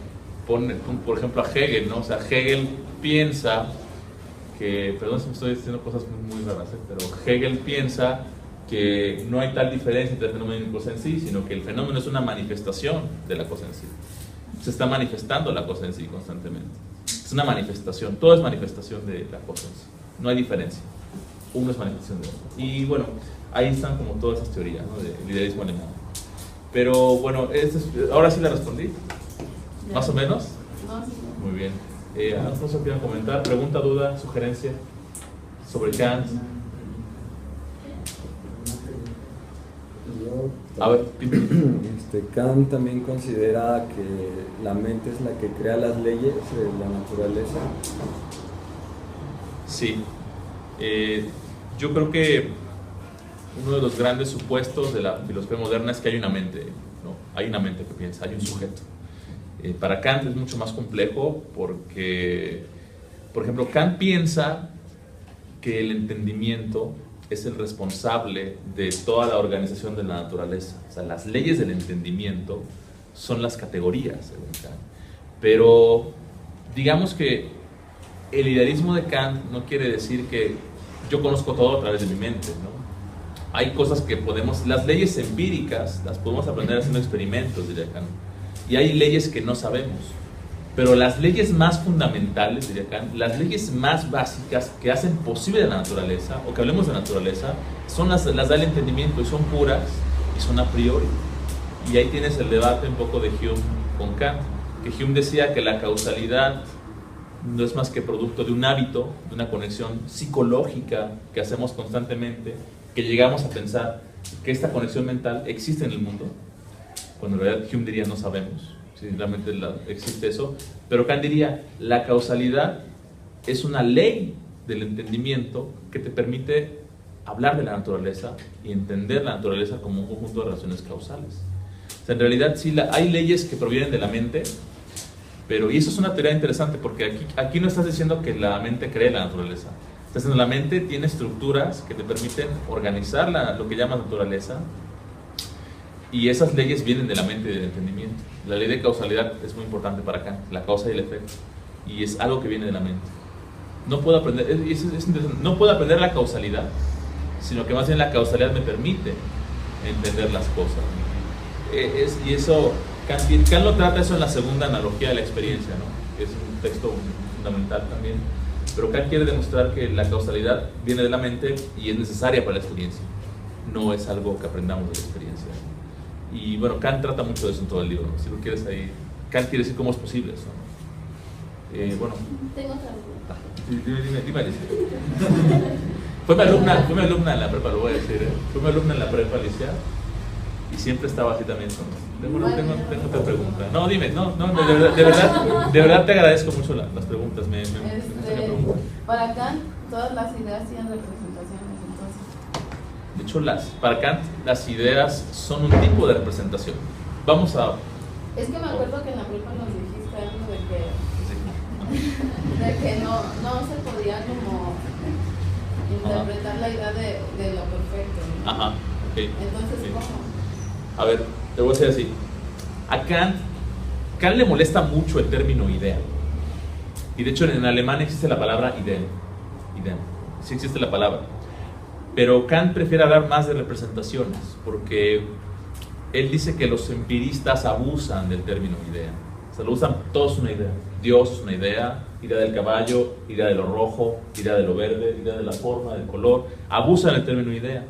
por ejemplo a Hegel, ¿no? O sea, Hegel piensa que, perdón si me estoy diciendo cosas muy raras, pero Hegel piensa que no hay tal diferencia entre el fenómeno y la cosa en sí, sino que el fenómeno es una manifestación de la cosa en sí. Se está manifestando la cosa en sí constantemente. Es una manifestación, todo es manifestación de la cosa en sí. No hay diferencia. Uno es manifestación de otro. Y bueno, ahí están como todas esas teorías, ¿no? Del idealismo alemán. Pero bueno, ahora sí la respondí. Ya. ¿Más o menos? No, sí. Muy bien. ¿Algo que quieran comentar? ¿Pregunta, duda, sugerencia sobre Kant? A ver, Kant también considera que la mente es la que crea las leyes de la naturaleza. Sí. Yo creo que uno de los grandes supuestos de la filosofía moderna es que hay una mente, ¿no? hay una mente que piensa, hay un sujeto. Para Kant es mucho más complejo porque, por ejemplo, Kant piensa que el entendimiento es el responsable de toda la organización de la naturaleza. O sea, las leyes del entendimiento son las categorías, según Kant. Pero digamos que el idealismo de Kant no quiere decir que yo conozco todo a través de mi mente, ¿no? Hay cosas que podemos, las leyes empíricas las podemos aprender haciendo experimentos, diría Kant. Y hay leyes que no sabemos. Pero las leyes más fundamentales, diría Kant, las leyes más básicas que hacen posible la naturaleza, o que hablemos de naturaleza, son las da el entendimiento, y son puras y son a priori. Y ahí tienes el debate un poco de Hume con Kant, que Hume decía que la causalidad no es más que producto de un hábito, de una conexión psicológica que hacemos constantemente, que llegamos a pensar que esta conexión mental existe en el mundo, cuando en realidad Hume diría no sabemos si realmente existe eso, pero Kant diría la causalidad es una ley del entendimiento que te permite hablar de la naturaleza y entender la naturaleza como un conjunto de relaciones causales. O sea, en realidad sí hay leyes que provienen de la mente, pero, y eso es una teoría interesante porque aquí no estás diciendo que la mente cree la naturaleza. Estás diciendo la mente tiene estructuras que te permiten organizar lo que llamas naturaleza, y esas leyes vienen de la mente y del entendimiento. La ley de causalidad es muy importante para Kant, la causa y el efecto, y es algo que viene de la mente. No puedo aprender, no puedo aprender la causalidad, sino que más bien la causalidad me permite entender las cosas. Y eso, Kant lo trata eso en la segunda analogía de la experiencia, ¿no? Que es un texto fundamental también. Pero Kant quiere demostrar que la causalidad viene de la mente y es necesaria para la experiencia. No es algo que aprendamos de la experiencia. Y bueno, Kant trata mucho de eso en todo el libro, ¿no? Si lo quieres ahí, Kant quiere decir cómo es posible eso, ¿no? Bueno. Tengo otra duda. Dime, Alicia. Fue mi alumna en la prepa, lo voy a decir, Fue mi alumna en la prepa, Alicia, y siempre estaba así también. Tengo otra pregunta. No, dime, de verdad te agradezco mucho las preguntas. Para Kant, todas las ideas tienen representaciones, entonces. De hecho, para Kant, las ideas son un tipo de representación. Vamos a... Es que me acuerdo que en la prepa nos dijiste algo de que no se podía como interpretar la idea de lo perfecto, ¿no? Ajá, ok. Entonces, sí. ¿Cómo? A ver, te voy a decir así. A Kant le molesta mucho el término idea. Y de hecho en alemán existe la palabra Ideen. Sí existe la palabra. Pero Kant prefiere hablar más de representaciones, porque él dice que los empiristas abusan del término idea. O sea, lo usan todos una idea. Dios es una idea del caballo, idea de lo rojo, idea de lo verde, idea de la forma, del color. Abusan del término idea.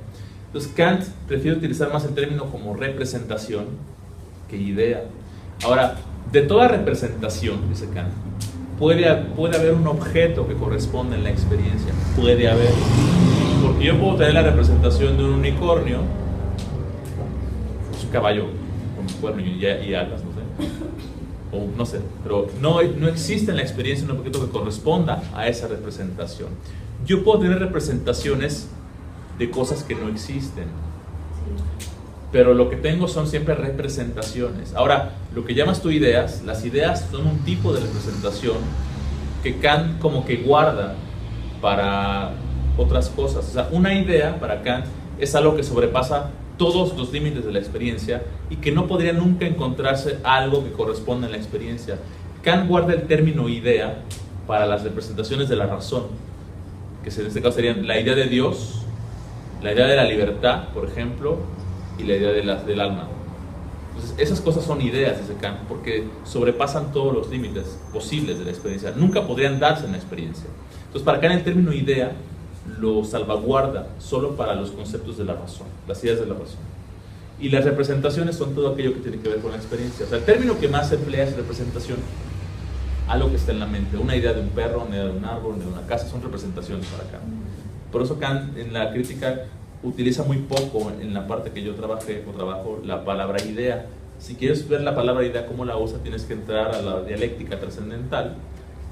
Entonces Kant prefiere utilizar más el término como representación que idea. Ahora, de toda representación, dice Kant, puede haber un objeto que corresponde en la experiencia. Puede haber. Porque yo puedo tener la representación de un unicornio, es un caballo con cuerno y alas, no sé. O no sé, pero no existe en la experiencia un objeto que corresponda a esa representación. Yo puedo tener representaciones de cosas que no existen, pero lo que tengo son siempre representaciones. Ahora, lo que llamas tú ideas, las ideas son un tipo de representación que Kant como que guarda para otras cosas. O sea, una idea para Kant es algo que sobrepasa todos los límites de la experiencia y que no podría nunca encontrarse algo que corresponda en la experiencia. Kant guarda el término idea para las representaciones de la razón, que en este caso serían la idea de Dios, la idea de la libertad, por ejemplo, y la idea del alma. Entonces, esas cosas son ideas, dice Kant, porque sobrepasan todos los límites posibles de la experiencia. Nunca podrían darse en la experiencia. Entonces, para Kant el término idea lo salvaguarda solo para los conceptos de la razón, las ideas de la razón. Y las representaciones son todo aquello que tiene que ver con la experiencia. O sea, el término que más se emplea es representación. Algo que está en la mente. Una idea de un perro, una idea de un árbol, de una casa, son representaciones para Kant. Por eso Kant en la crítica utiliza muy poco, en la parte que yo trabajo, la palabra idea. Si quieres ver la palabra idea, cómo la usa, tienes que entrar a la dialéctica trascendental,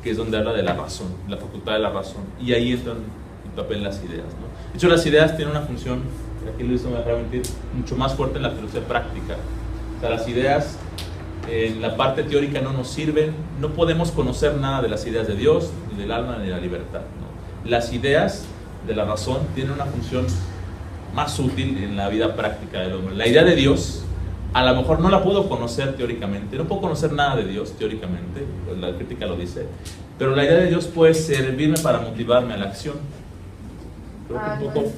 que es donde habla de la razón, la facultad de la razón. Y ahí entran en papel las ideas, ¿no? De hecho, las ideas tienen una función, aquí Luis no me dejará mentir, mucho más fuerte en la filosofía práctica. O sea, las ideas en la parte teórica no nos sirven, no podemos conocer nada de las ideas de Dios, ni del alma, ni de la libertad, ¿no? Las ideas de la razón tienen una función más útil en la vida práctica del hombre. La idea de Dios, a lo mejor no la puedo conocer teóricamente, no puedo conocer nada de Dios teóricamente, pues la crítica lo dice, pero la idea de Dios puede servirme para motivarme a la acción. Creo que un poco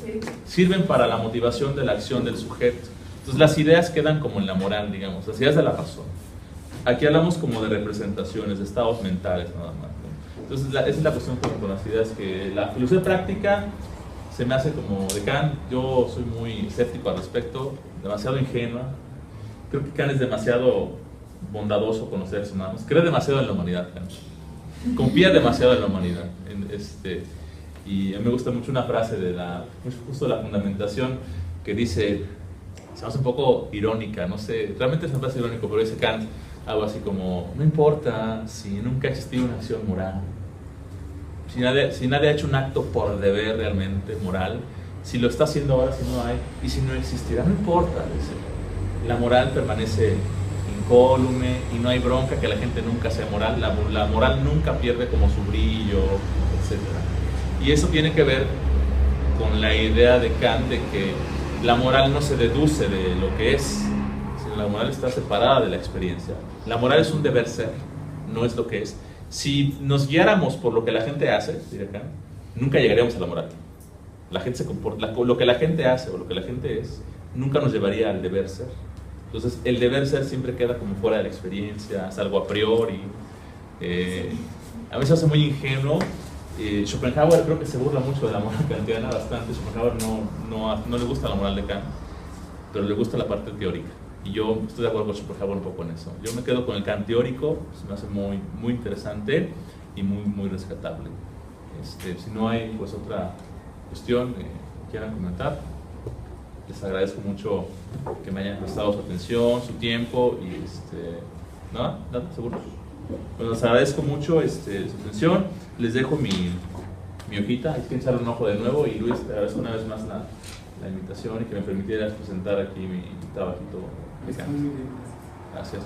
sirven para la motivación de la acción del sujeto. Entonces las ideas quedan como en la moral, digamos, las ideas de la razón. Aquí hablamos como de representaciones, de estados mentales nada más, ¿no? Entonces esa es la cuestión con las ideas, que la filosofía práctica se me hace como de Kant. Yo soy muy escéptico al respecto, demasiado ingenua. Creo que Kant es demasiado bondadoso con los seres humanos, cree demasiado en la humanidad, Kant. Confía demasiado en la humanidad. Y a mí me gusta mucho una frase de justo de la Fundamentación, que dice, se me hace un poco irónica, no sé, realmente es una frase irónica, pero dice Kant algo así como: no importa si nunca ha existido una acción moral, si nadie ha hecho un acto por deber realmente moral, si lo está haciendo ahora, si no hay, y si no existirá, no importa, dice. La moral permanece incólume y no hay bronca que la gente nunca sea moral, la moral nunca pierde como su brillo, etc. Y eso tiene que ver con la idea de Kant de que la moral no se deduce de lo que es, sino la moral está separada de la experiencia. La moral es un deber ser, no es lo que es. Si nos guiáramos por lo que la gente hace, diría Kant, nunca llegaríamos a la moral. La gente se comporta, lo que la gente hace o lo que la gente es, nunca nos llevaría al deber ser. Entonces el deber ser siempre queda como fuera de la experiencia, es algo a priori. A veces hace muy ingenuo. Schopenhauer creo que se burla mucho de la moral kantiana, bastante. Schopenhauer no le gusta la moral de Kant, pero le gusta la parte teórica. Y yo estoy de acuerdo con Schopenhauer un poco en eso. Yo me quedo con el Kant teórico, se me hace muy, muy interesante y muy, muy rescatable. Si no hay pues otra cuestión que quieran comentar, les agradezco mucho que me hayan prestado su atención, su tiempo y ¿nada? ¿Seguro? Pues les agradezco mucho su atención. Les dejo mi hojita, hay que echarle un ojo de nuevo. Y Luis, te agradezco una vez más la invitación y que me permitieras presentar aquí mi trabajito de Kant. Gracias.